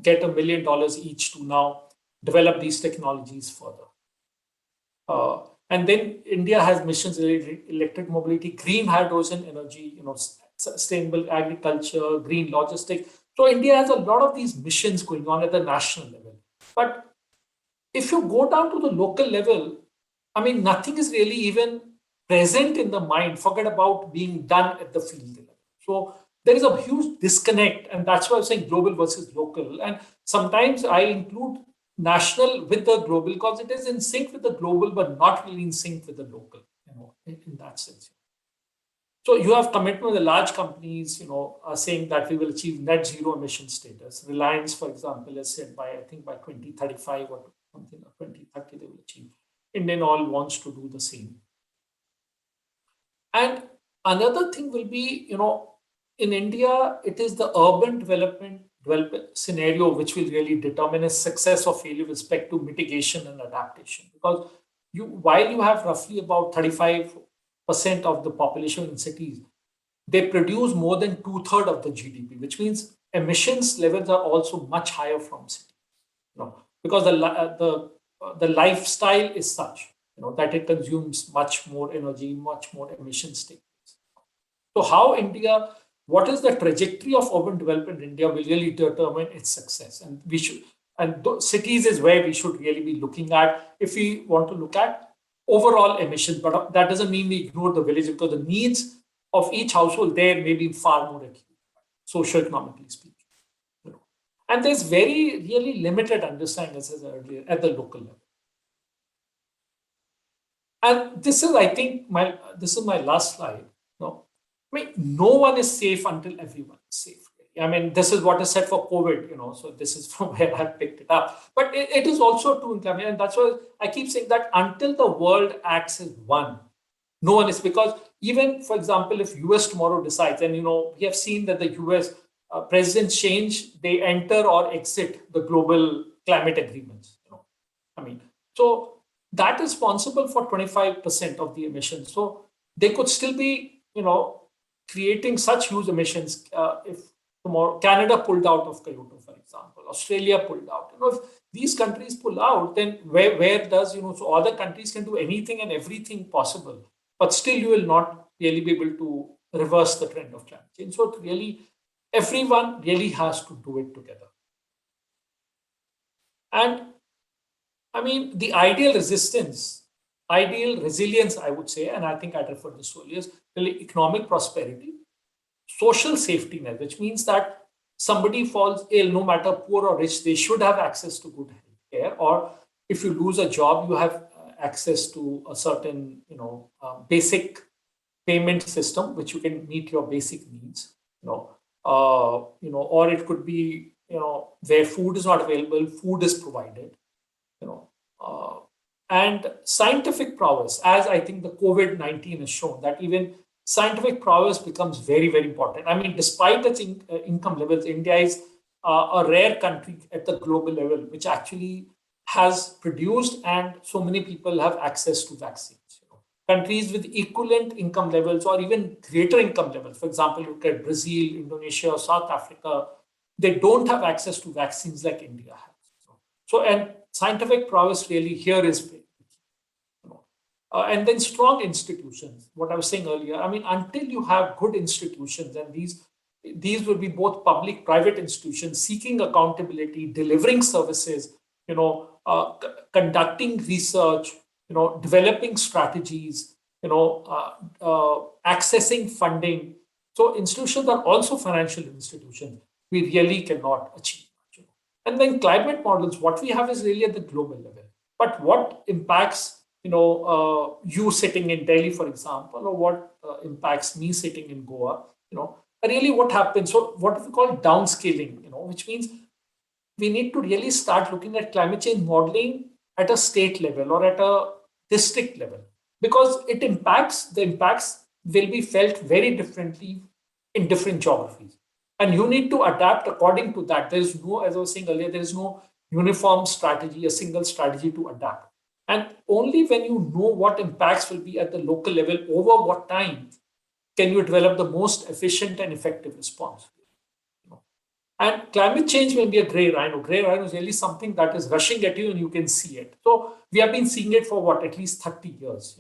get $1 million each to now develop these technologies further. And then India has missions related to electric mobility, green hydrogen energy, sustainable agriculture, green logistics. So India has a lot of these missions going on at the national level. But if you go down to the local level, I mean, nothing is really even present in the mind. Forget about being done at the field level. So there is a huge disconnect, and that's why I'm saying global versus local. And sometimes I include national with the global, because it is in sync with the global, but not really in sync with the local, in that sense. So you have commitment, the large companies, are saying that we will achieve net zero emission status. Reliance, for example, has said I think by 2035 or something, or 2030 they will achieve. Indian Oil wants to do the same. And another thing will be, in India, it is the urban development scenario which will really determine a success or failure with respect to mitigation and adaptation. Because while you have roughly about 35% of the population in cities, they produce more than 2/3 of the GDP, which means emissions levels are also much higher from cities. Because the lifestyle is such, that it consumes much more energy, much more emissions take place. So what is the trajectory of urban development in India will really determine its success. And cities is where we should really be looking at if we want to look at overall emissions. But that doesn't mean we ignore the village, because the needs of each household there may be far more acute, socioeconomically speaking. And there's very really limited understanding, as I said earlier, at the local level. And this is, I think, my last slide. No one is safe until everyone is safe. I mean, this is what is said for COVID, so this is from where I picked it up. But it is also true in climate, and that's why I keep saying that until the world acts as one, no one is, because even, for example, if US tomorrow decides, and we have seen that the US presidents change, they enter or exit the global climate agreements. So that is responsible for 25% of the emissions. So they could still be, creating such huge emissions if tomorrow Canada pulled out of Kyoto, for example, Australia pulled out. If these countries pull out, then where does, so other countries can do anything and everything possible, but still you will not really be able to reverse the trend of climate change. So everyone really has to do it together. And I mean, the ideal resilience, I would say, and I think I referred this earlier, is really economic prosperity, social safety net, which means that somebody falls ill, no matter poor or rich, they should have access to good health care. Or if you lose a job, you have access to a certain, basic payment system, which you can meet your basic needs. Or it could be, where food is not available, food is provided. And scientific prowess, as I think the COVID-19 has shown, that even scientific prowess becomes very, very important. I mean, despite its income levels, India is a rare country at the global level, which actually has produced, and so many people have access to vaccines. Countries with equivalent income levels or even greater income levels, for example, look at Brazil, Indonesia, South Africa, they don't have access to vaccines like India has. So, and scientific prowess really here is big. And then strong institutions, what I was saying earlier. I mean, until you have good institutions, and these will be both public, private institutions seeking accountability, delivering services, conducting research, developing strategies, accessing funding. So institutions are also financial institutions. We really cannot achieve. And then climate models, what we have is really at the global level. But what impacts, you sitting in Delhi, for example, or what impacts me sitting in Goa, really what happens. So what we call downscaling, which means we need to really start looking at climate change modeling at a state level or at a district level, because the impacts will be felt very differently in different geographies. And you need to adapt according to that. There is no, as I was saying earlier, there is no uniform strategy, a single strategy to adapt. And only when you know what impacts will be at the local level over what time can you develop the most efficient and effective response. And climate change may be a gray rhino. Gray rhino is really something that is rushing at you and you can see it. So we have been seeing it for at least 30 years,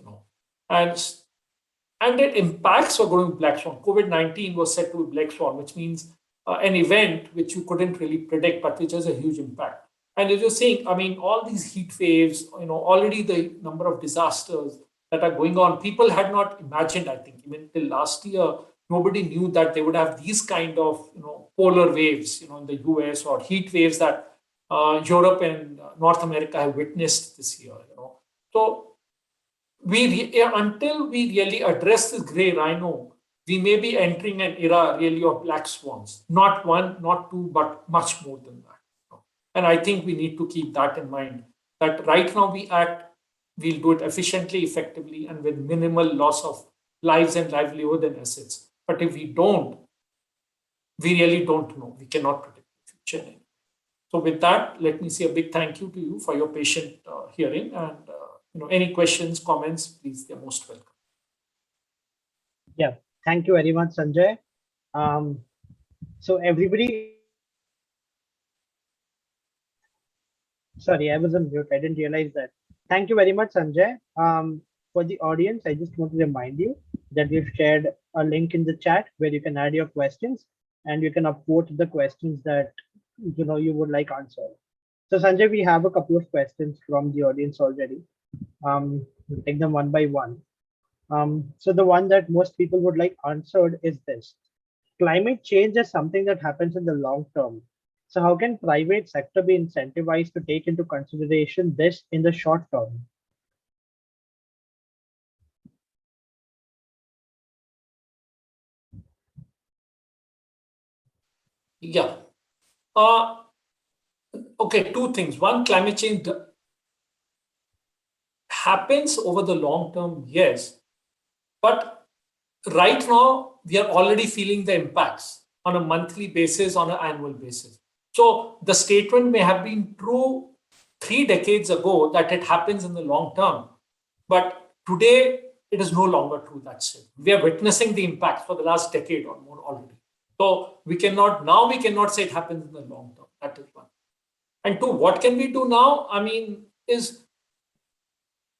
And it impacts are going to be black swan. COVID-19 was said to be black swan, which means an event which you couldn't really predict, but which has a huge impact. And as you're saying, I mean, all these heat waves, already the number of disasters that are going on, people had not imagined, I think, even till last year, nobody knew that they would have these kind of, polar waves, in the US, or heat waves that Europe and North America have witnessed this year. So until we really address this gray rhino, we may be entering an era really of black swans. Not one, not two, but much more than that. And I think we need to keep that in mind. That right now we act, we'll do it efficiently, effectively, and with minimal loss of lives and livelihood and assets. But if we don't, we really don't know. We cannot predict the future. So with that, let me say a big thank you to you for your patient hearing. And any questions, comments, please, they're most welcome. Yeah, thank you very much, Sanjay. So everybody, sorry, I was on mute. I didn't realize that. Thank you very much, Sanjay. For the audience, I just want to remind you that we've shared a link in the chat where you can add your questions and you can upvote the questions that you would like answered. So Sanjay, we have a couple of questions from the audience already. We'll take them one by one. So the one that most people would like answered is this: climate change is something that happens in the long term. So how can private sector be incentivized to take into consideration this in the short term? Yeah. Okay, two things. One, climate change happens over the long term, yes. But right now, we are already feeling the impacts on a monthly basis, on an annual basis. So the statement may have been true 3 decades ago that it happens in the long term. But today, it is no longer true, that's it. We are witnessing the impacts for the last decade or more already. So we cannot say it happens in the long term. That is one. And two, what can we do now? I mean, is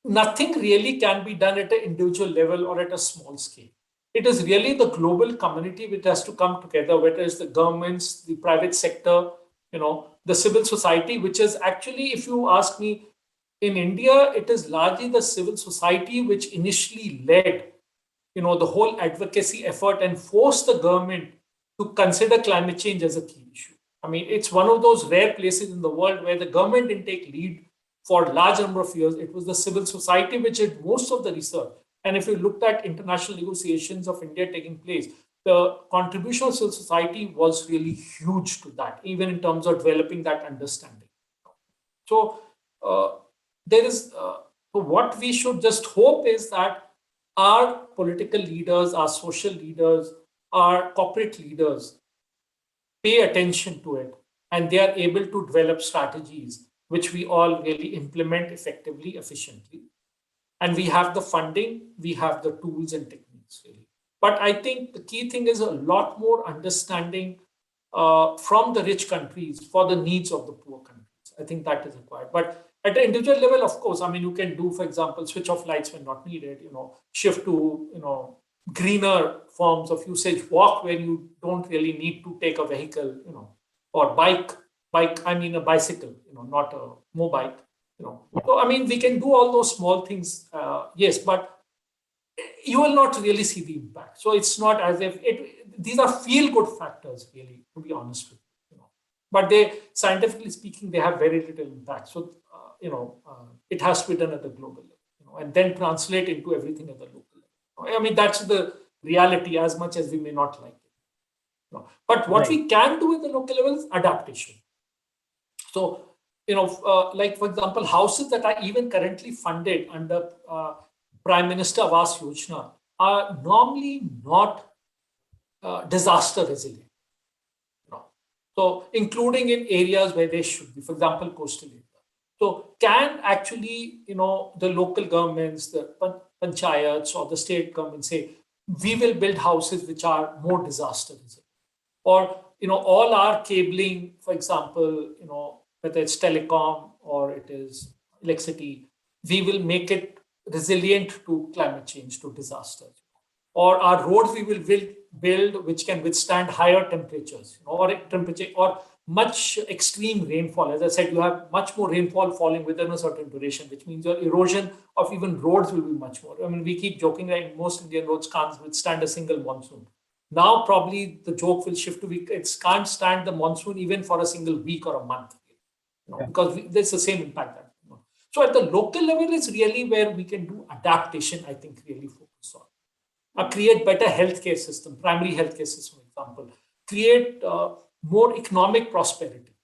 nothing really can be done at an individual level or at a small scale. It is really the global community which has to come together, whether it's the governments, the private sector, the civil society, which is actually, if you ask me, in India, it is largely the civil society which initially led, the whole advocacy effort and forced the government to consider climate change as a key issue. I mean, it's one of those rare places in the world where the government didn't take lead for a large number of years. It was the civil society which did most of the research. And if you looked at international negotiations of India taking place, the contribution of civil society was really huge to that, even in terms of developing that understanding. So what we should just hope is that our political leaders, our social leaders, our corporate leaders pay attention to it, and they are able to develop strategies which we all really implement effectively, efficiently. And we have the funding, we have the tools and techniques, really. But I think the key thing is a lot more understanding from the rich countries for the needs of the poor countries. I think that is required. But at the individual level, of course, I mean, you can do, for example, switch off lights when not needed, shift to, greener forms of usage, walk where you don't really need to take a vehicle, or a bicycle, not a mobile, So, I mean, we can do all those small things, yes, but you will not really see the impact. So it's not as if these are feel-good factors, really, to be honest with you, But scientifically speaking, they have very little impact. So, it has to be done at the global level, and then translate into everything at the local level. I mean, that's the reality, as much as we may not like it. But what we can do at the local level is adaptation. So, like, for example, houses that are even currently funded under Prime Minister Awas Yojana are normally not disaster resilient. So, including in areas where they should be, for example, coastal areas. So, can actually, the local governments, the panchayats or the state government say, we will build houses which are more disaster resilient. Or, all our cabling, for example, whether it's telecom or it is electricity, we will make it resilient to climate change, to disasters. Or our roads we will build which can withstand higher temperatures, or much extreme rainfall. As I said, you have much more rainfall falling within a certain duration, which means your erosion of even roads will be much more. I mean, we keep joking that most Indian roads can't withstand a single monsoon. Now, probably the joke will shift to it can't stand the monsoon even for a single week or a month. because there's the same impact. So at the local level is really where we can do adaptation, I think, really focus on. Create better healthcare system, primary healthcare system, for example. Create more economic prosperity.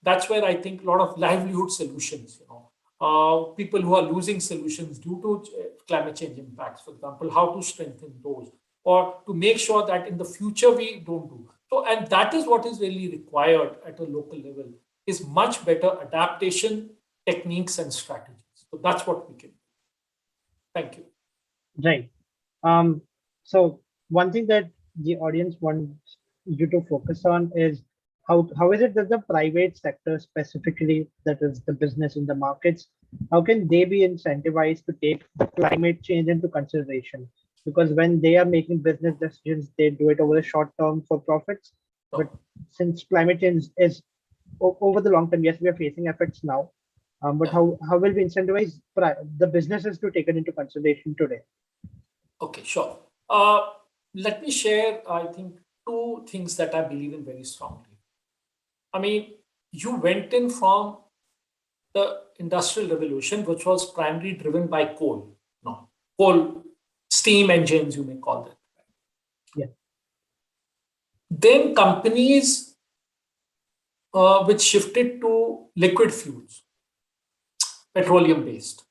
That's where I think a lot of livelihood solutions, people who are losing solutions due to climate change impacts, for example, how to strengthen those, or to make sure that in the future we don't do. So, and that is what is really required at a local level, is much better adaptation techniques and strategies. So that's what we can do. Thank you. Right. So one thing that the audience wants you to focus on is how is it that the private sector specifically, that is the business in the markets, how can they be incentivized to take climate change into consideration? Because when they are making business decisions, they do it over the short term for profits. But since climate change is over the long term, yes, we are facing effects now. But how will we incentivize the businesses to take it into consideration today? Okay, sure. Let me share, I think, two things that I believe in very strongly. I mean, you went in from the Industrial Revolution, which was primarily driven by coal. Coal, steam engines, you may call them. Yeah. Then companies which shifted to liquid fuels, petroleum-based.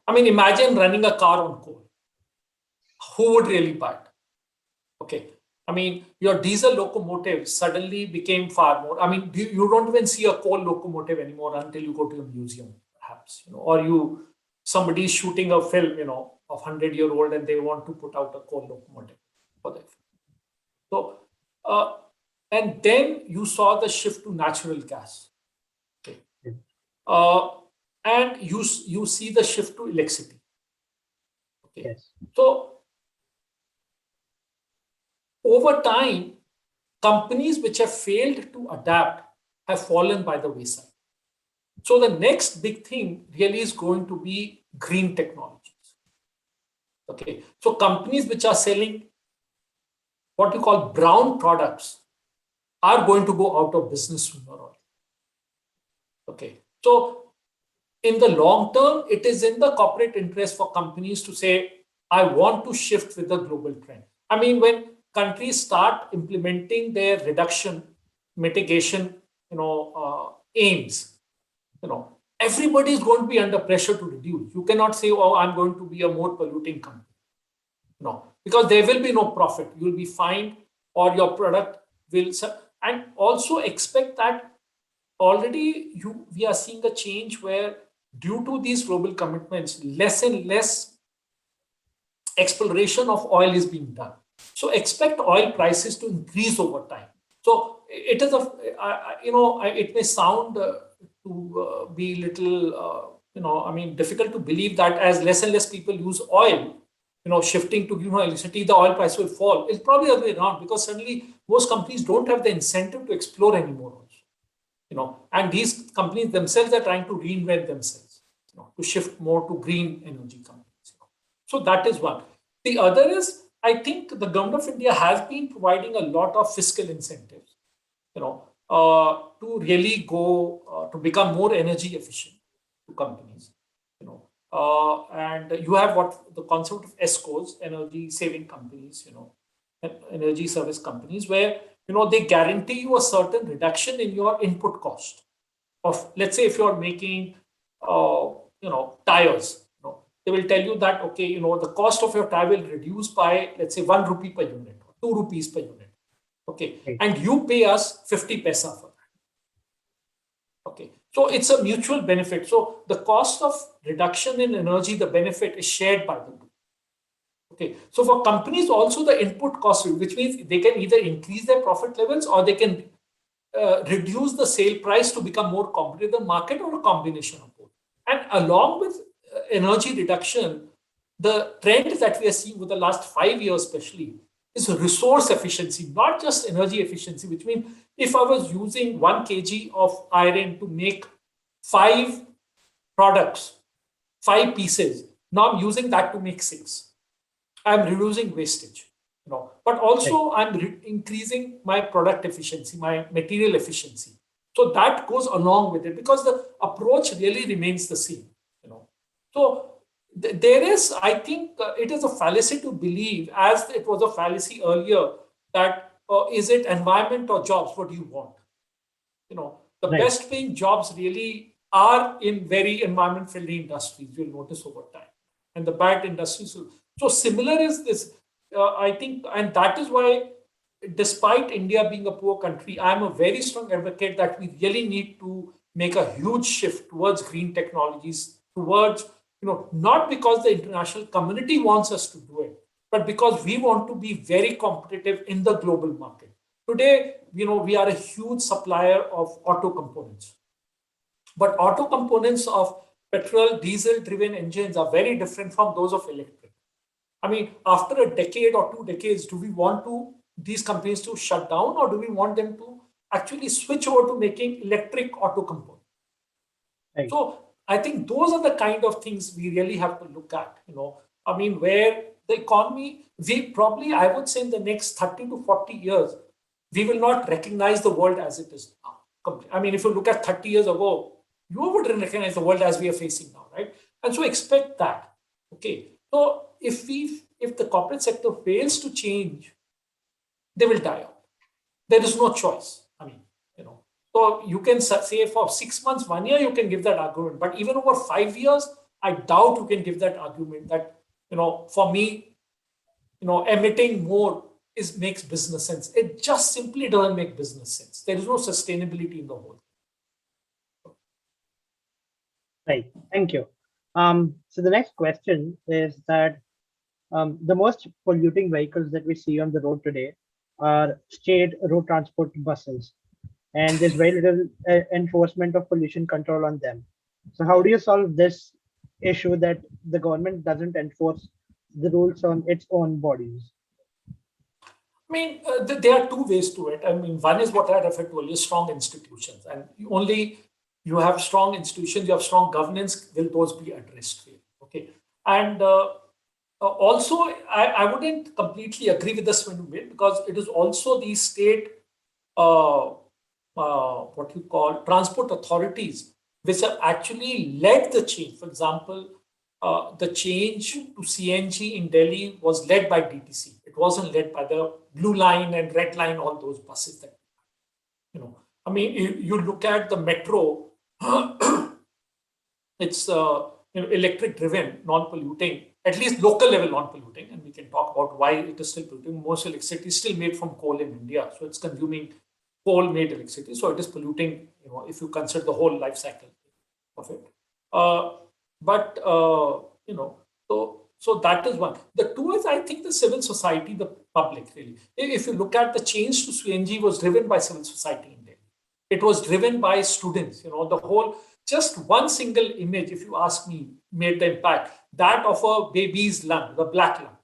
I mean, imagine running a car on coal. Who would really buy it? Okay. I mean, your diesel locomotive suddenly became far more. I mean, you don't even see a coal locomotive anymore until you go to a museum, perhaps, or somebody is shooting a film, of 100-year-old, and they want to put out a coal locomotive for that. So, and then you saw the shift to natural gas. Okay. And you see the shift to electricity. Okay. Yes. So, over time, companies which have failed to adapt have fallen by the wayside. So the next big thing really is going to be green technologies. Okay, so companies which are selling what we call brown products are going to go out of business sooner or later. Okay, so in the long term, it is in the corporate interest for companies to say, I want to shift with the global trend. I mean, when countries start implementing their reduction, mitigation, aims, everybody is going to be under pressure to reduce. You cannot say, oh, I'm going to be a more polluting company. No, because there will be no profit. You'll be fined, or your product will. And also expect that already we are seeing a change where, due to these global commitments, less and less exploration of oil is being done. So expect oil prices to increase over time. So it is it may sound to be little, difficult to believe that as less and less people use oil, shifting to electricity, the oil price will fall. It's probably the other way around, because suddenly most companies don't have the incentive to explore anymore also. And these companies themselves are trying to reinvent themselves, to shift more to green energy companies. So that is one. The other is, I think the government of India has been providing a lot of fiscal incentives, to really go to become more energy efficient to companies, and you have what the concept of ESCOs, energy saving companies, energy service companies, where, they guarantee you a certain reduction in your input cost of, let's say, if you're making, tires, they will tell you that, okay, the cost of your tire will reduce by, let's say, 1 rupee per unit, or 2 rupees per unit. Okay. And you pay us 50 paisa for that. Okay. So it's a mutual benefit. So the cost of reduction in energy, the benefit is shared by the group. Okay. So for companies also, the input cost, which means they can either increase their profit levels, or they can reduce the sale price to become more competitive in the market, or a combination of both. And along with energy reduction, the trend that we are seeing with the last 5 years especially is resource efficiency, not just energy efficiency, which means if I was using 1 kg of iron to make 5 products, 5 pieces, now I'm using that to make 6. I'm reducing wastage, but also I'm increasing my product efficiency, my material efficiency. So that goes along with it because the approach really remains the same. So there is, I think, it is a fallacy to believe, as it was a fallacy earlier, that is it environment or jobs? What do you want? The Right. best paying jobs really are in very environment friendly industries. You'll notice over time, and the bad industries. So similar is this. I think, and that is why, despite India being a poor country, I am a very strong advocate that we really need to make a huge shift towards green technologies, towards, not because the international community wants us to do it, but because we want to be very competitive in the global market. Today, we are a huge supplier of auto components, but auto components of petrol, diesel driven engines are very different from those of electric. I mean, after a decade or 2 decades, do we want these companies to shut down, or do we want them to actually switch over to making electric auto components? Right. So I think those are the kind of things we really have to look at, I mean, where the economy, we probably, I would say in the next 30 to 40 years, we will not recognize the world as it is now. I mean, if you look at 30 years ago, you wouldn't recognize the world as we are facing now, right? And so expect that. Okay. So if the corporate sector fails to change, they will die out. There is no choice. I mean, so you can say for 6 months, 1 year, you can give that argument, but even over 5 years, I doubt you can give that argument that, for me, emitting more makes business sense. It just simply doesn't make business sense. There is no sustainability in the whole. Right. Thank you. So the next question is that the most polluting vehicles that we see on the road today are state road transport buses, and there's very little enforcement of pollution control on them. So how do you solve this issue that the government doesn't enforce the rules on its own bodies? I mean, there are two ways to it. I mean, one is what I referred to earlier, strong institutions. And you have strong institutions, you have strong governance, will those be addressed? Okay. And also, I wouldn't completely agree with this one because it is also the state, what you call transport authorities, which have actually led the change. For example, the change to CNG in Delhi was led by DTC. It wasn't led by the Blue Line and Red Line, all those buses that, I mean, you look at the metro, it's electric driven, non-polluting, at least local level non-polluting, and we can talk about why it is still polluting. Most electricity is still made from coal in India, so it's consuming coal-made electricity, so it is polluting, if you consider the whole life cycle of it. So that is one. The two is, I think, the civil society, the public, really. If you look at the change to CNG was driven by civil society in India. It was driven by students, the whole, just one single image, if you ask me, made the impact. That of a baby's lung, the black lung.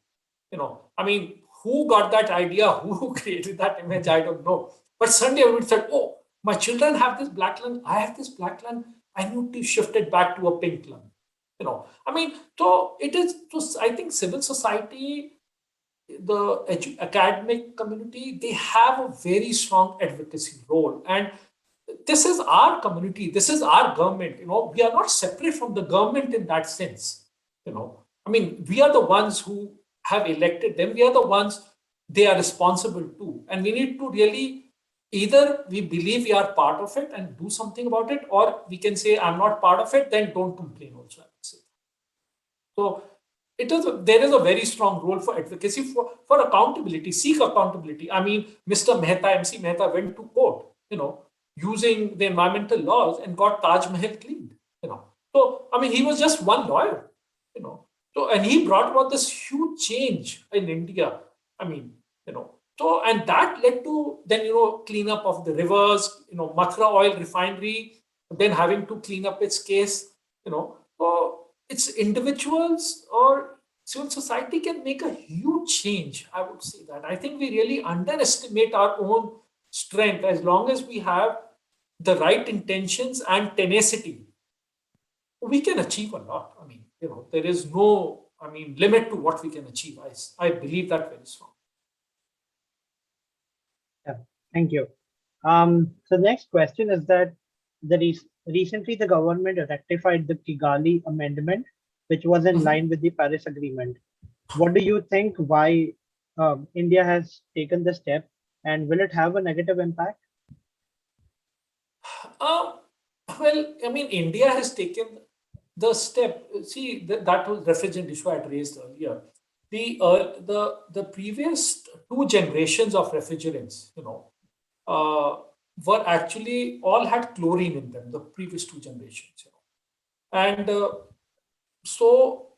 I mean, who got that idea? Who created that image? I don't know. But suddenly everybody said, oh, my children have this black lung. I have this black lung. I need to shift it back to a pink lung. I mean, so it is, I think civil society, the academic community, they have a very strong advocacy role. And this is our community. This is our government. We are not separate from the government in that sense. I mean, we are the ones who have elected them. We are the ones they are responsible to. And we need to really, either we believe we are part of it and do something about it, or we can say, I'm not part of it, then don't complain also, I would say. So there is a very strong role for advocacy, for accountability, seek accountability. I mean, Mr. Mehta, MC Mehta went to court, using the environmental laws and got Taj Mahal cleaned, So, I mean, he was just one lawyer, So, and he brought about this huge change in India. I mean, so, and that led to then, cleanup of the rivers, Mathura oil refinery, then having to clean up its case, So it's individuals or civil society can make a huge change. I would say that. I think we really underestimate our own strength. As long as we have the right intentions and tenacity, we can achieve a lot. I mean, there is no, limit to what we can achieve. I believe that very strong. Yeah, thank you. So the next question is that recently the government rectified the Kigali Amendment, which was in line with the Paris Agreement. What do you think? Why India has taken this step, and will it have a negative impact? Well, I mean, India has taken the step. See, that was refrigerant issue I had raised earlier. The previous two generations of refrigerants, were actually all had chlorine in them. The previous two generations, and so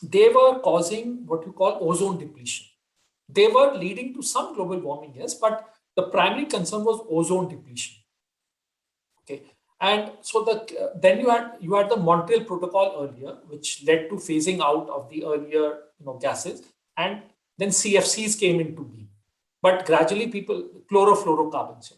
they were causing what you call ozone depletion. They were leading to some global warming, yes, but the primary concern was ozone depletion. Okay, and so then you had the Montreal Protocol earlier, which led to phasing out of the earlier gases, and then CFCs came into being. But gradually, chlorofluorocarbons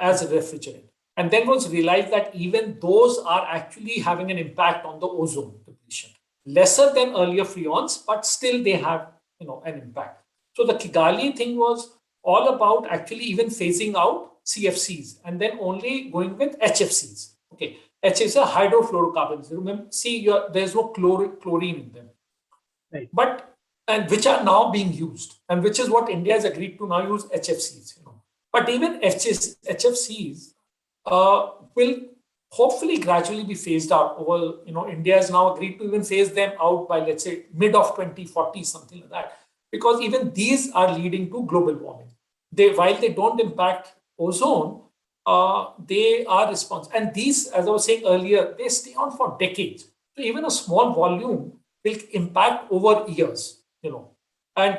as a refrigerant, and then was realized that even those are actually having an impact on the ozone depletion, lesser than earlier freons, but still they have an impact. So the Kigali thing was all about actually even phasing out CFCs and then only going with HFCs. Okay, HFCs are hydrofluorocarbons. Remember, see, there's no chlorine in them, Right. And which are now being used, and which is what India has agreed to now use HFCs. But even HFCs will hopefully gradually be phased out over. India has now agreed to even phase them out by, let's say, mid of 2040, something like that, because even these are leading to global warming. While they don't impact ozone, they are responsible. And these, as I was saying earlier, they stay on for decades. So even a small volume will impact over years, And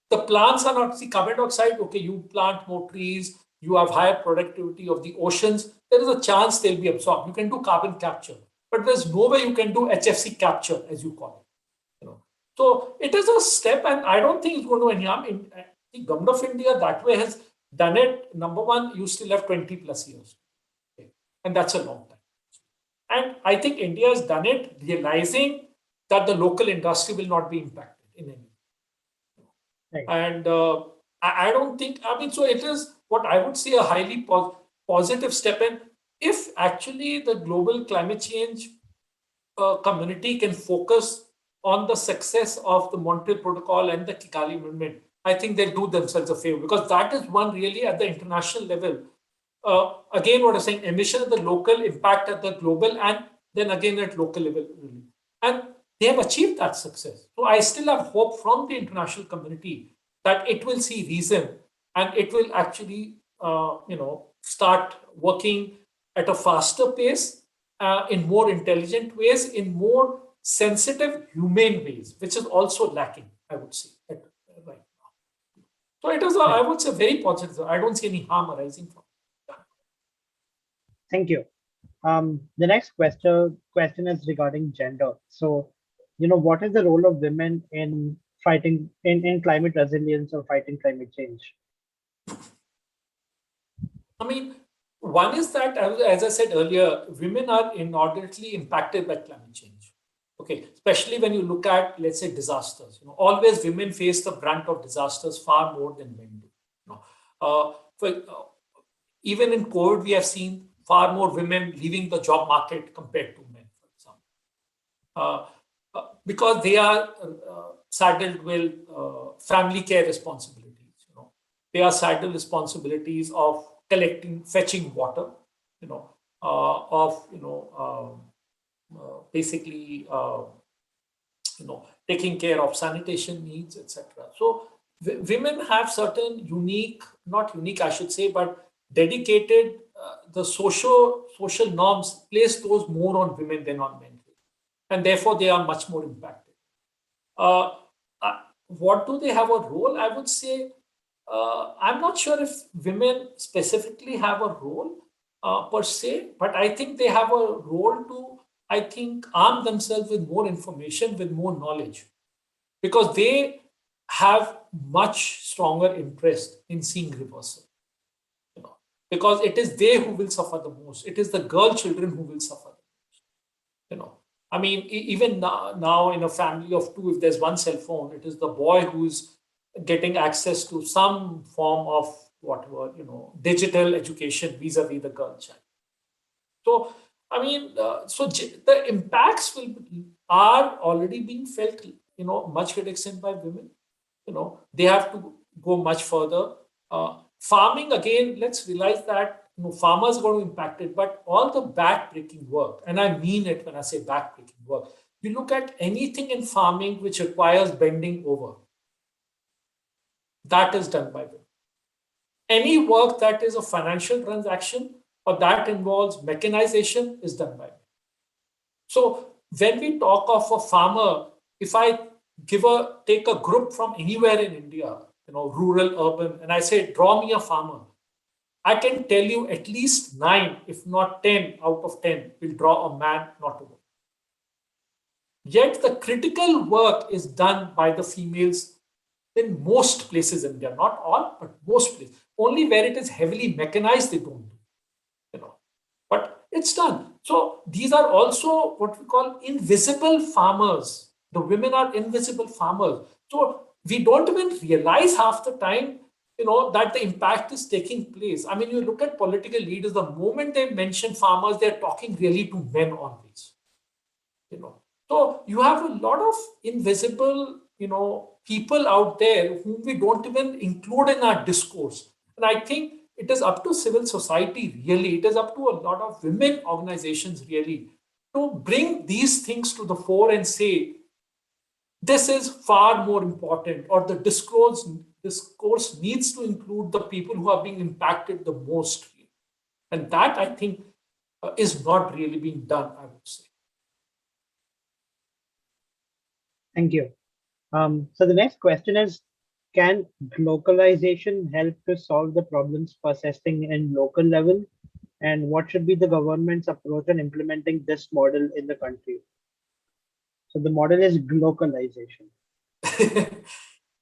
the plants are not, see, carbon dioxide, okay, you plant more trees, you have higher productivity of the oceans, there is a chance they'll be absorbed. You can do carbon capture, but there's no way you can do HFC capture, as you call it. So it is a step, and I don't think it's going to any harm. The government of India that way has done it. Number one, you still have 20 plus years. Okay? And that's a long time. And I think India has done it realizing that the local industry will not be impacted in any way. Right. And I don't think, so it is what I would say a highly positive step. And if actually the global climate change community can focus on the success of the Montreal Protocol and the Kigali Amendment, I think they'll do themselves a favor, because that is one really at the international level. Again, what I'm saying, emission at the local, impact at the global, and then again at local level, really. And they have achieved that success. So I still have hope from the international community that it will see reason and it will actually, start working at a faster pace, in more intelligent ways, in more sensitive, humane ways, which is also lacking, I would say, right now. So it is, I would say, very positive. I don't see any harm arising from it. Thank you. The next question is regarding gender. So, what is the role of women in fighting in climate resilience or fighting climate change? One is that, as I said earlier, women are inordinately impacted by climate change. Okay, especially when you look at, let's say, disasters. Always women face the brunt of disasters far more than men do. Even in COVID, we have seen far more women leaving the job market compared to men, for example, because they are saddled with family care responsibilities. They are saddled responsibilities of fetching water, basically, taking care of sanitation needs, etc. So women have certain not unique, I should say, but dedicated, the social norms place those more on women than on men. And therefore, they are much more impacted. What do they have a role? I would say, I'm not sure if women specifically have a role per se, but I think they have a role to, arm themselves with more information, with more knowledge, because they have much stronger interest in seeing reversal. Because it is they who will suffer the most. It is the girl children who will suffer the most. Even now in a family of two, if there's one cell phone, it is the boy who's getting access to some form of whatever, digital education vis-a-vis the girl child. So, I mean, the impacts are already being felt, much greater extent by women. They have to go much further. Farming, again, let's realize that farmers are going to impact it, but all the back-breaking work, and I mean it when I say back-breaking work, you look at anything in farming which requires bending over, that is done by women. Any work that is a financial transaction or that involves mechanization is done by women. So when we talk of a farmer, if I take a group from anywhere in India, rural, urban, and I say, draw me a farmer, I can tell you at least 9, if not 10 out of 10 will draw a man, not a woman. Yet the critical work is done by the females in most places in India, not all, but most places. Only where it is heavily mechanized, they don't do, but it's done. So these are also what we call invisible farmers. The women are invisible farmers. So we don't even realize half the time, that the impact is taking place. I mean, you look at political leaders, the moment they mention farmers, they're talking really to men always, So you have a lot of invisible, people out there whom we don't even include in our discourse. And I think it is up to civil society, really. It is up to a lot of women organizations, really, to bring these things to the fore and say, this is far more important, or the discourse needs to include the people who are being impacted the most. And that, I think, is not really being done, I would say. Thank you. So the next question is, can globalization help to solve the problems persisting in local level? And what should be the government's approach in implementing this model in the country? So the model is globalization.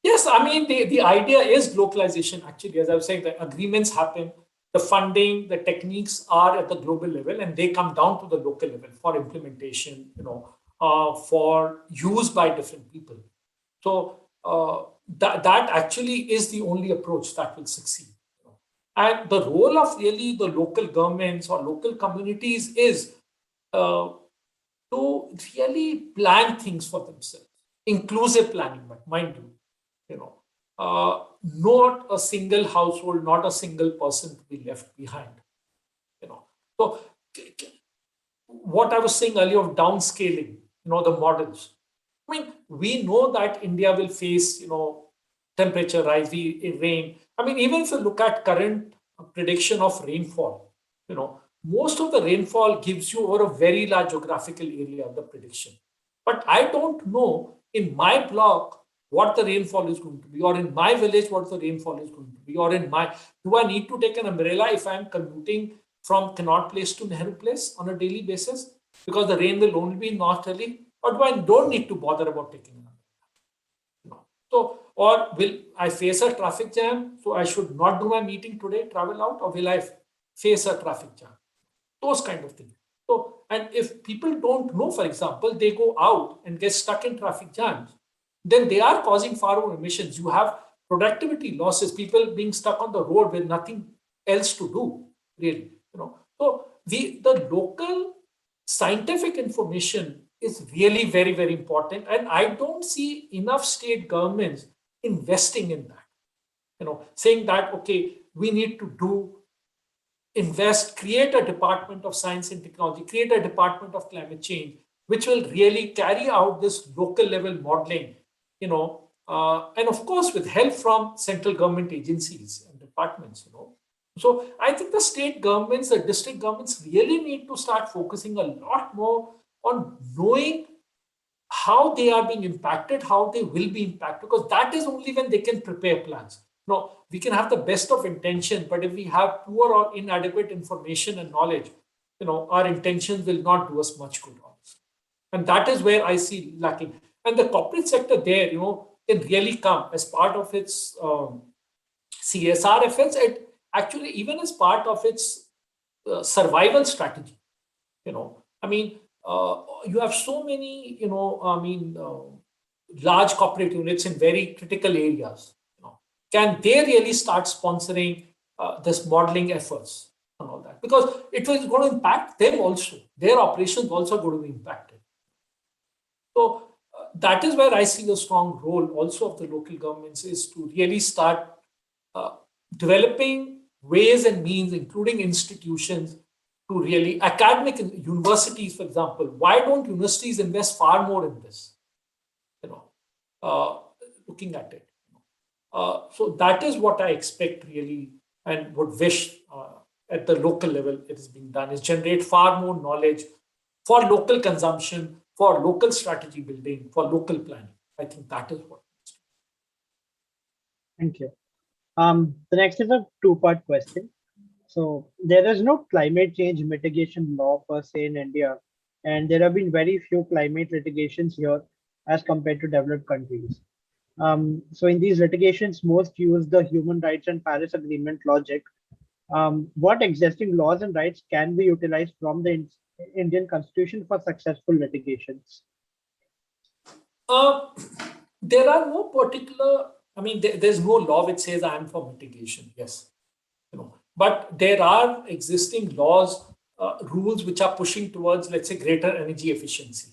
Yes, I mean, the idea is localization, actually. As I was saying, the agreements happen, the funding, the techniques are at the global level, and they come down to the local level for implementation, for use by different people. So that actually is the only approach that will succeed. And the role of really the local governments or local communities is to really plan things for themselves. Inclusive planning, but mind you, not a single household, not a single person to be left behind. So what I was saying earlier of downscaling, the models. I mean, we know that India will face, temperature rise, rain. I mean, even if you look at current prediction of rainfall, most of the rainfall gives you over a very large geographical area of the prediction. But I don't know in my block what the rainfall is going to be, or in my village what the rainfall is going to be, or do I need to take an umbrella if I'm commuting from Connaught Place to Nehru Place on a daily basis, because the rain will only be in North Delhi, or do I don't need to bother about taking an umbrella? So, or will I face a traffic jam, so I should not do my meeting today, travel out, or will I face a traffic jam? Those kind of things. So, and if people don't know, for example, they go out and get stuck in traffic jams, then they are causing far more emissions. You have productivity losses, people being stuck on the road with nothing else to do, really. So the local scientific information is really very, very important. And I don't see enough state governments investing in that, saying that, okay, we need to invest, create a department of science and technology, create a department of climate change, which will really carry out this local level modeling, and of course, with help from central government agencies and departments, So I think the state governments, the district governments really need to start focusing a lot more on knowing how they are being impacted, how they will be impacted, because that is only when they can prepare plans. No, we can have the best of intention, but if we have poor or inadequate information and knowledge, our intentions will not do us much good. And that is where I see lacking. And the corporate sector there, can really come as part of its CSR efforts, and actually even as part of its survival strategy. I mean, you have so many, large corporate units in very critical areas. Can they really start sponsoring this modeling efforts and all that, because it was going to impact them also. Their operations also going to be impacted. So that is where I see a strong role also of the local governments, is to really start developing ways and means, including institutions, to really academic universities, for example. Why don't universities invest far more in this? Looking at it. So that is what I expect really, and would wish at the local level it is being done, is generate far more knowledge for local consumption, for local strategy building, for local planning. I think that is what. Thank you. The next is a two-part question. So there is no climate change mitigation law per se in India, and there have been very few climate litigations here as compared to developed countries. So in these litigations, most use the human rights and Paris Agreement logic. What existing laws and rights can be utilized from the Indian Constitution for successful litigations? There are no particular, I mean, there's no law which says I am for mitigation, yes. But there are existing laws, rules which are pushing towards, let's say, greater energy efficiency,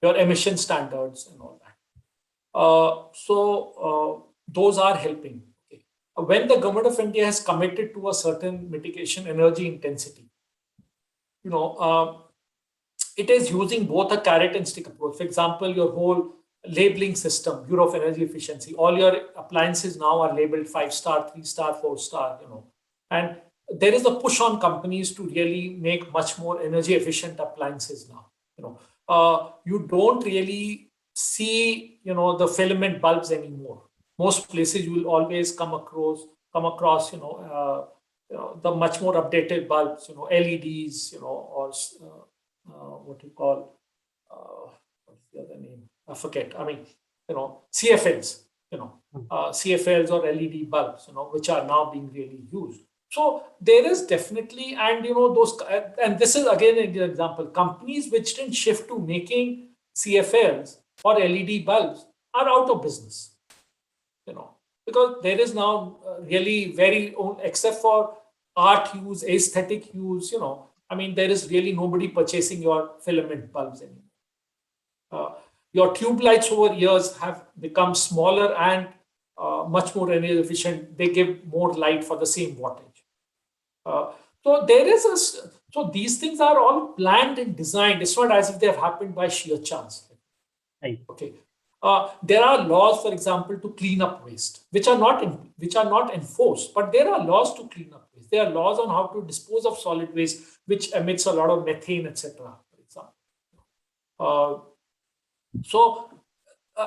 your emission standards and all that. So those are helping. Okay. When the government of India has committed to a certain mitigation energy intensity, it is using both a carrot and stick approach. For example, your whole labeling system, Bureau of Energy Efficiency, all your appliances now are labeled 5-star, 3-star, 4-star, and there is a push on companies to really make much more energy efficient appliances now. You don't really see, the filament bulbs anymore. Most places you will always come across, the much more updated bulbs, LEDs, or what you call, what's the other name? I forget. I mean, CFLs, CFLs or LED bulbs, which are now being really used. So there is definitely, and those, and this is again an example, companies which didn't shift to making CFLs or LED bulbs are out of business, because there is now really very, except for art use, aesthetic use, I mean, there is really nobody purchasing your filament bulbs anymore. Your tube lights over years have become smaller and much more energy efficient. They give more light for the same wattage. So there is so these things are all planned and designed. It's not as if they have happened by sheer chance. Right. Okay. There are laws, for example, to clean up waste, which are not enforced, but there are laws to clean up waste. There are laws on how to dispose of solid waste, which emits a lot of methane, etc. For example.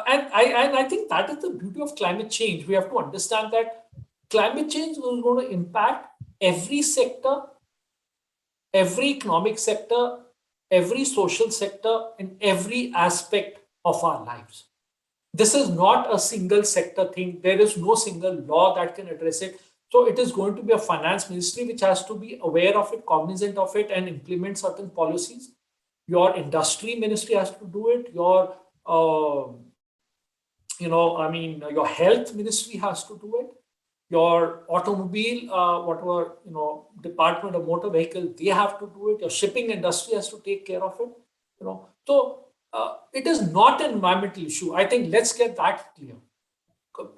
And I think that is the beauty of climate change. We have to understand that climate change is going to impact every sector, every economic sector, every social sector, and every aspect of our lives. This is not a single sector thing. There is no single law that can address it. So it is going to be a finance ministry which has to be aware of it, cognizant of it, and implement certain policies. Your industry ministry has to do it. Your your health ministry has to do it. Your automobile, Department of Motor Vehicle, they have to do it. Your shipping industry has to take care of it. So it is not an environmental issue. I think let's get that clear.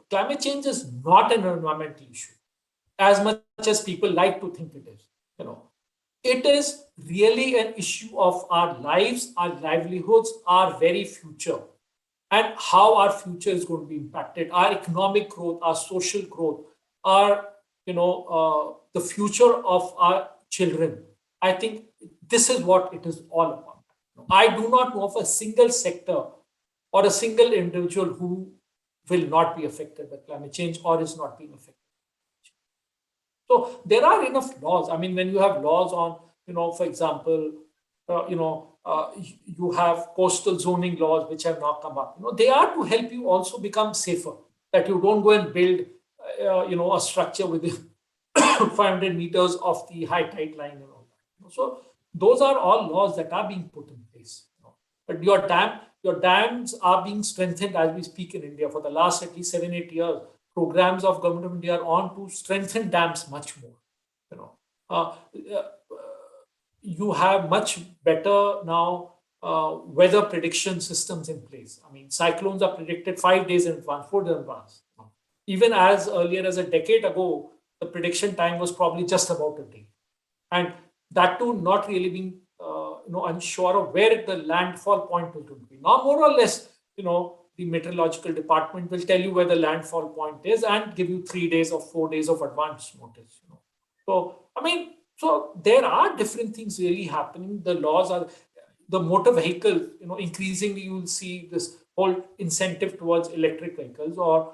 Climate change is not an environmental issue, as much as people like to think it is. It is really an issue of our lives, our livelihoods, our very future, and how our future is going to be impacted, our economic growth, our social growth, our, the future of our children. I think this is what it is all about. I do not know of a single sector or a single individual who will not be affected by climate change or is not being affected. So there are enough laws. I mean, when you have laws on, for example, you have coastal zoning laws which have now come up. They are to help you also become safer. That you don't go and build, a structure within 500 meters of the high tide line and all that. So those are all laws that are being put in place. But your dams are being strengthened as we speak in India for the last at least 7-8 years. programs of Government of India are on to strengthen dams much more. You have much better now weather prediction systems in place. I mean, cyclones are predicted 5 days in advance, 4 days in advance. Even as earlier as a decade ago, the prediction time was probably just about a day. And that too not really being unsure of where the landfall point will be. Now, more or less, the meteorological department will tell you where the landfall point is and give you 3 days or 4 days of advance notice. So, I mean, so there are different things really happening. The laws are, the motor vehicle, increasingly you will see this whole incentive towards electric vehicles or,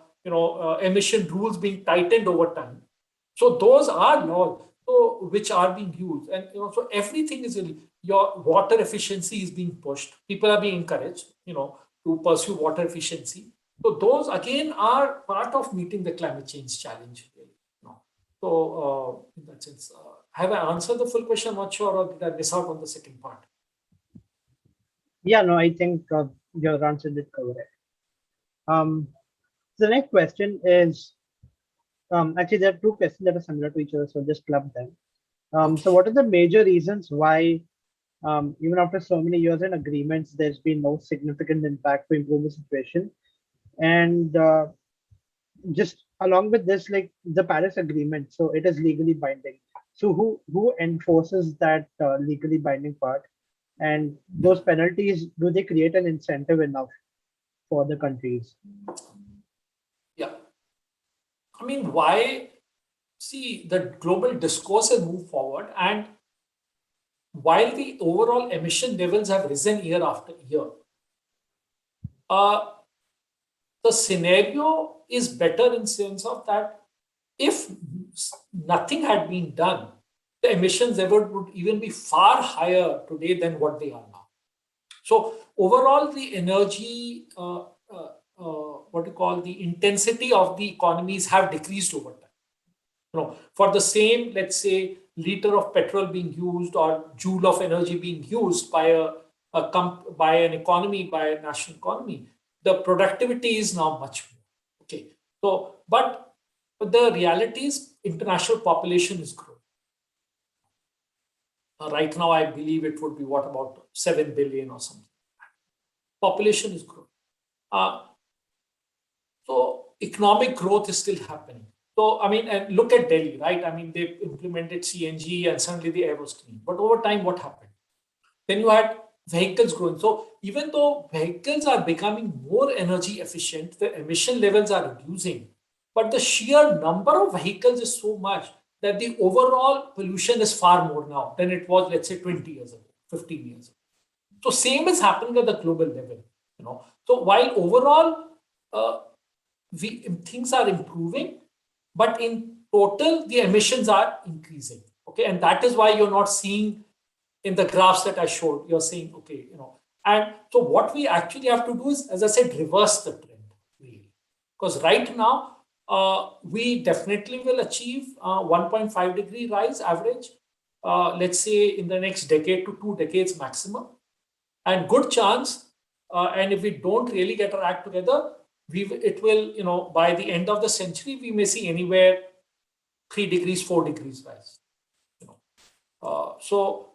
emission rules being tightened over time. So those are laws which are being used. And, so everything is really, your water efficiency is being pushed. People are being encouraged, to pursue water efficiency. So those again are part of meeting the climate change challenge. So in that sense, have I answered the full question? I'm not sure, or did I miss out on the second part? Yeah, no, I think your answer did cover it. The next question is, actually there are two questions that are similar to each other, so I'll just club them. So what are the major reasons why, even after so many years and agreements, there's been no significant impact to improve the situation? And just along with this, like the Paris Agreement, so it is legally binding. So who enforces that legally binding part? And those penalties, do they create an incentive enough for the countries? Yeah. I mean, why? See, the global discourse has moved forward, and while the overall emission levels have risen year after year, the scenario is better in sense of that if nothing had been done, the emissions level would even be far higher today than what they are now. So overall, the energy, what you call the intensity of the economies have decreased over time. For the same, let's say, liter of petrol being used or joule of energy being used by an economy, by a national economy, the productivity is now much more. Okay. So, but the reality is international population is growing. Right now, I believe it would be what, about 7 billion or something. Population is growing. So economic growth is still happening. So, I mean, and look at Delhi, right? I mean, they implemented CNG and suddenly the air was clean. But over time, what happened? Then you had vehicles growing. So even though vehicles are becoming more energy efficient, the emission levels are reducing. But the sheer number of vehicles is so much that the overall pollution is far more now than it was, let's say, 20 years ago, 15 years ago. So same is happening at the global level. So while overall things are improving, but in total, the emissions are increasing. Okay, and that is why you're not seeing in the graphs that I showed, you're saying, okay, and so what we actually have to do is, as I said, reverse the trend, really. Because right now, we definitely will achieve 1.5 degree rise average, let's say in the next decade to 2 decades maximum. And good chance, and if we don't really get our act together, it will, by the end of the century, we may see anywhere 3 degrees, 4 degrees rise. So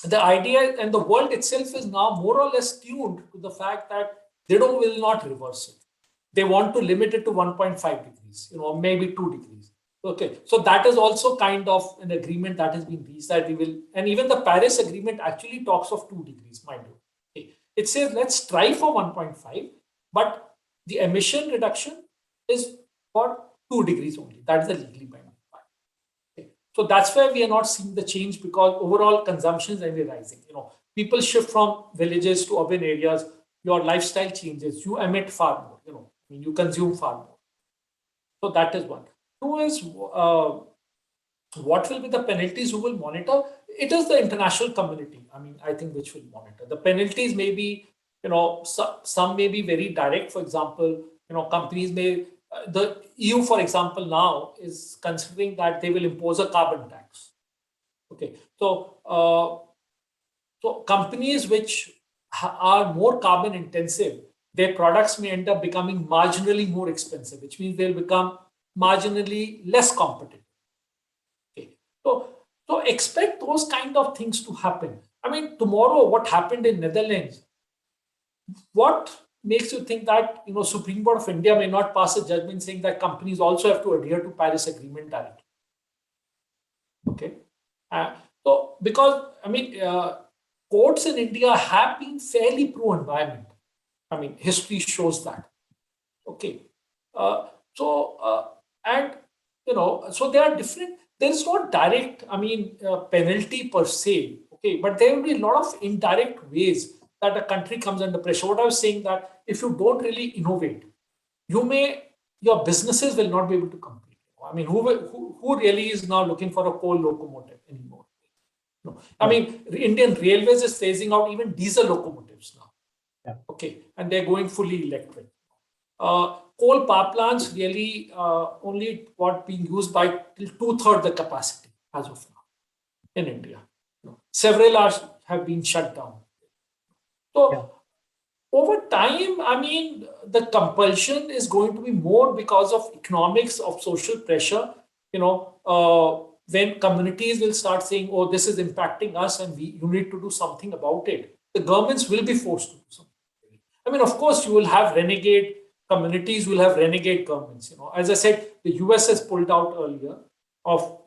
the idea and the world itself is now more or less tuned to the fact that they will not reverse it. They want to limit it to 1.5 degrees, maybe 2 degrees. Okay, so that is also kind of an agreement that has been reached that we will, and even the Paris Agreement actually talks of 2 degrees, mind you. Okay. It says let's strive for 1.5, but the emission reduction is for 2 degrees only. That is the legally binding part. Okay. So that's where we are not seeing the change because overall consumption is rising. People shift from villages to urban areas. Your lifestyle changes. You emit far more. You consume far more. So that is one. Two is what will be the penalties? Who will monitor? It is the international community. I mean, I think which will monitor. The penalties may be, some may be very direct. For example, companies may. The EU, for example, now is considering that they will impose a carbon tax. Okay, so companies which are more carbon intensive their products may end up becoming marginally more expensive, which means they'll become marginally less competitive. Okay. So expect those kind of things to happen. I mean, tomorrow, what happened in Netherlands, what makes you think that Supreme Court of India may not pass a judgment saying that companies also have to adhere to Paris Agreement directly? Okay. So because, I mean, courts in India have been fairly pro-environment. I mean, history shows that. Okay. And, so there are different, there is not direct, penalty per se. Okay. But there will be a lot of indirect ways that a country comes under pressure. What I was saying that if you don't really innovate, your businesses will not be able to compete. I mean, who really is now looking for a coal locomotive anymore? No. I mean, Indian Railways is phasing out even diesel locomotives now. Yeah. Okay, and they're going fully electric. Coal power plants really only being used by till 2/3 the capacity as of now in India. Several have been shut down. So over time, I mean, the compulsion is going to be more because of economics, of social pressure. When communities will start saying, "Oh, this is impacting us, and you need to do something about it," the governments will be forced to do something. I mean, of course, you will have renegade communities, will have renegade governments. As I said, the US has pulled out earlier of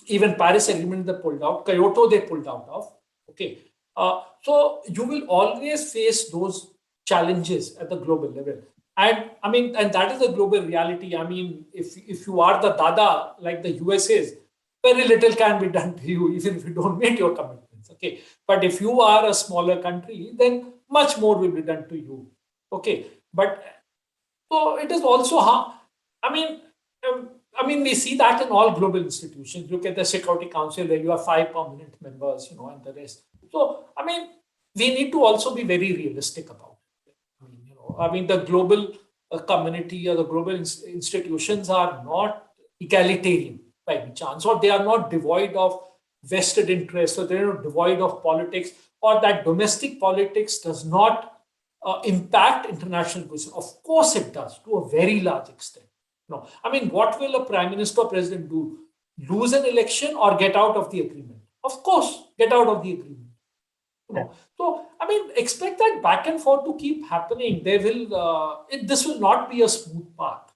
even Paris Agreement they pulled out, Kyoto they pulled out of. Okay. So you will always face those challenges at the global level. And I mean, and that is a global reality. I mean, if you are the Dada, like the US is, very little can be done to you, even if you don't meet your commitments. Okay. But if you are a smaller country, then much more will be done to you. Okay. But so it is also we see that in all global institutions. Look at the Security Council where you have 5 permanent members, and the rest. So, I mean, we need to also be very realistic about it. The global community or the global institutions are not egalitarian by any chance, or they are not devoid of vested interests, or they're not devoid of politics, or that domestic politics does not impact international position. Of course it does, to a very large extent. No, I mean, what will a prime minister or president do? Lose an election or get out of the agreement? Of course, get out of the agreement. So, I mean, expect that back and forth to keep happening. This will not be a smooth path.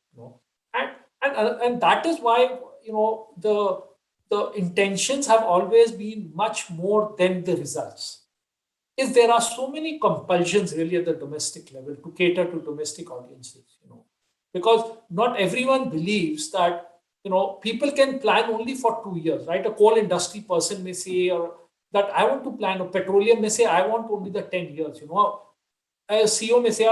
And that is why the intentions have always been much more than the results. Is there are so many compulsions really at the domestic level to cater to domestic audiences. Because not everyone believes that people can plan only for 2 years, right? A coal industry person may say, or that I want to plan. A petroleum may say, I want only the 10 years. A CEO may say,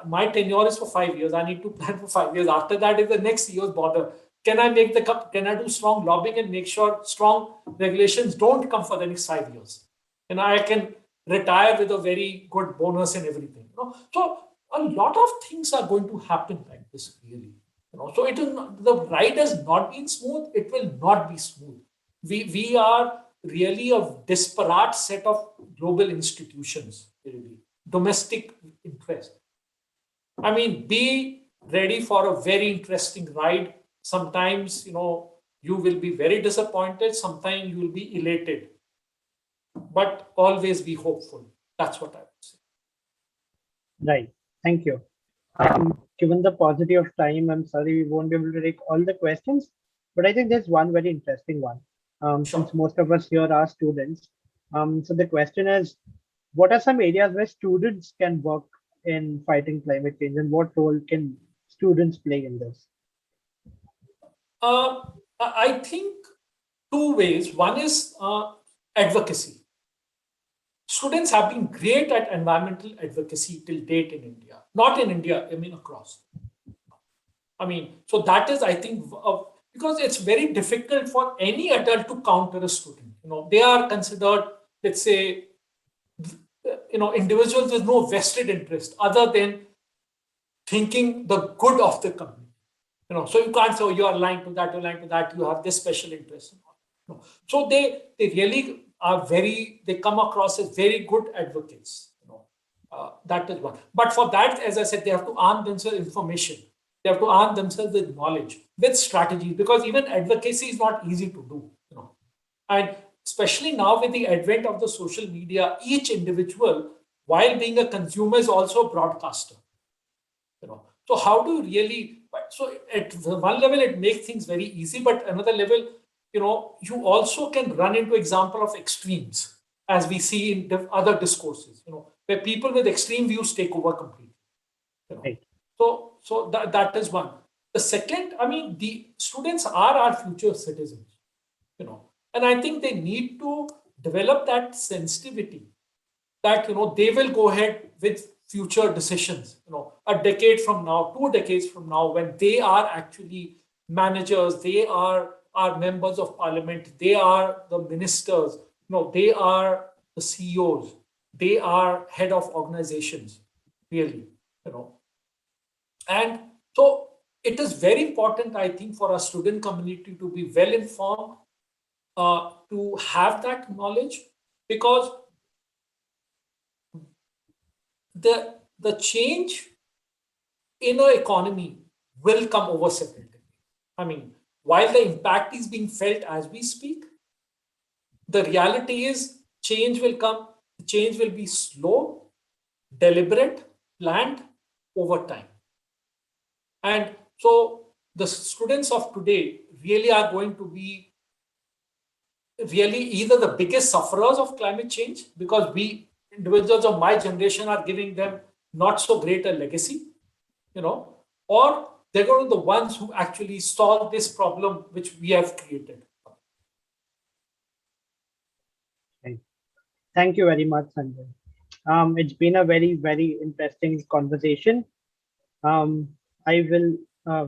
my tenure is for 5 years. I need to plan for 5 years. After that, if the next CEO's bother, can I do strong lobbying and make sure strong regulations don't come for the next 5 years? And I can retire with a very good bonus and everything. So a lot of things are going to happen like this, really. So the ride has not been smooth. It will not be smooth. We are really a disparate set of global institutions, really. Domestic interest. I mean, be ready for a very interesting ride. Sometimes, you will be very disappointed. Sometimes you will be elated. But always be hopeful. That's what I would say. Right. Thank you. Given the paucity of time, I'm sorry we won't be able to take all the questions, but I think there's one very interesting one. Since most of us here are students. So the question is, what are some areas where students can work in fighting climate change, and what role can students play in this? I think 2 ways. One is advocacy. Students have been great at environmental advocacy till date in India. Not in India, I mean across. So that is, I think, because it's very difficult for any adult to counter a student. They are considered, let's say, individuals with no vested interest other than thinking the good of the company. So you can't say, oh, you are lying to that, you have this special interest. So they really are they come across as very good advocates. That is one. But for that, as I said, they have to arm themselves with information. They have to arm themselves with knowledge, with strategies, because even advocacy is not easy to do. And especially now with the advent of the social media, each individual, while being a consumer, is also a broadcaster. So how do you really? So at one level, it makes things very easy, but another level, you also can run into example of extremes, as we see in other discourses, where people with extreme views take over completely. Right. So that is one. The second, the students are our future citizens, and I think they need to develop that sensitivity that they will go ahead with future decisions, a decade from now, 2 decades from now, when they are actually managers, they are members of parliament, they are the ministers, they are the CEOs, they are head of organizations, really, And so it is very important, I think, for our student community to be well informed, to have that knowledge, because the change in our economy will come over several decades. While the impact is being felt as we speak, the reality is change will come. The change will be slow, deliberate, planned over time. And so the students of today really are going to be really either the biggest sufferers of climate change, because we individuals of my generation are giving them not so great a legacy, or they're going to be the ones who actually solve this problem which we have created. Thank you very much, Sanjay. It's been a very, very interesting conversation. I will,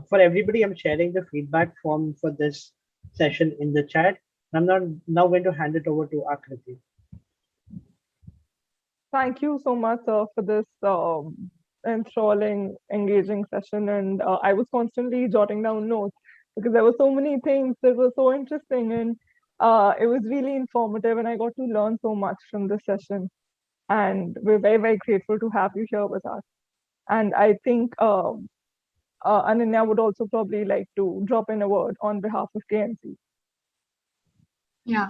for everybody, I'm sharing the feedback form for this session in the chat. I'm now going to hand it over to Akriti. Thank you so much for this enthralling, engaging session. And I was constantly jotting down notes because there were so many things that were so interesting, and it was really informative, and I got to learn so much from this session. And we're very, very grateful to have you here with us. And I think Ananya would also probably like to drop in a word on behalf of KMC. Yeah,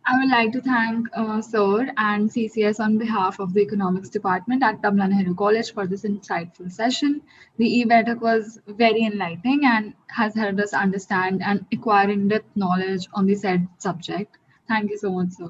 I would like to thank Sir and CCS on behalf of the Economics Department at Kamala Nehru College for this insightful session. The eBaithak was very enlightening and has helped us understand and acquire in-depth knowledge on the said subject. Thank you so much, sir.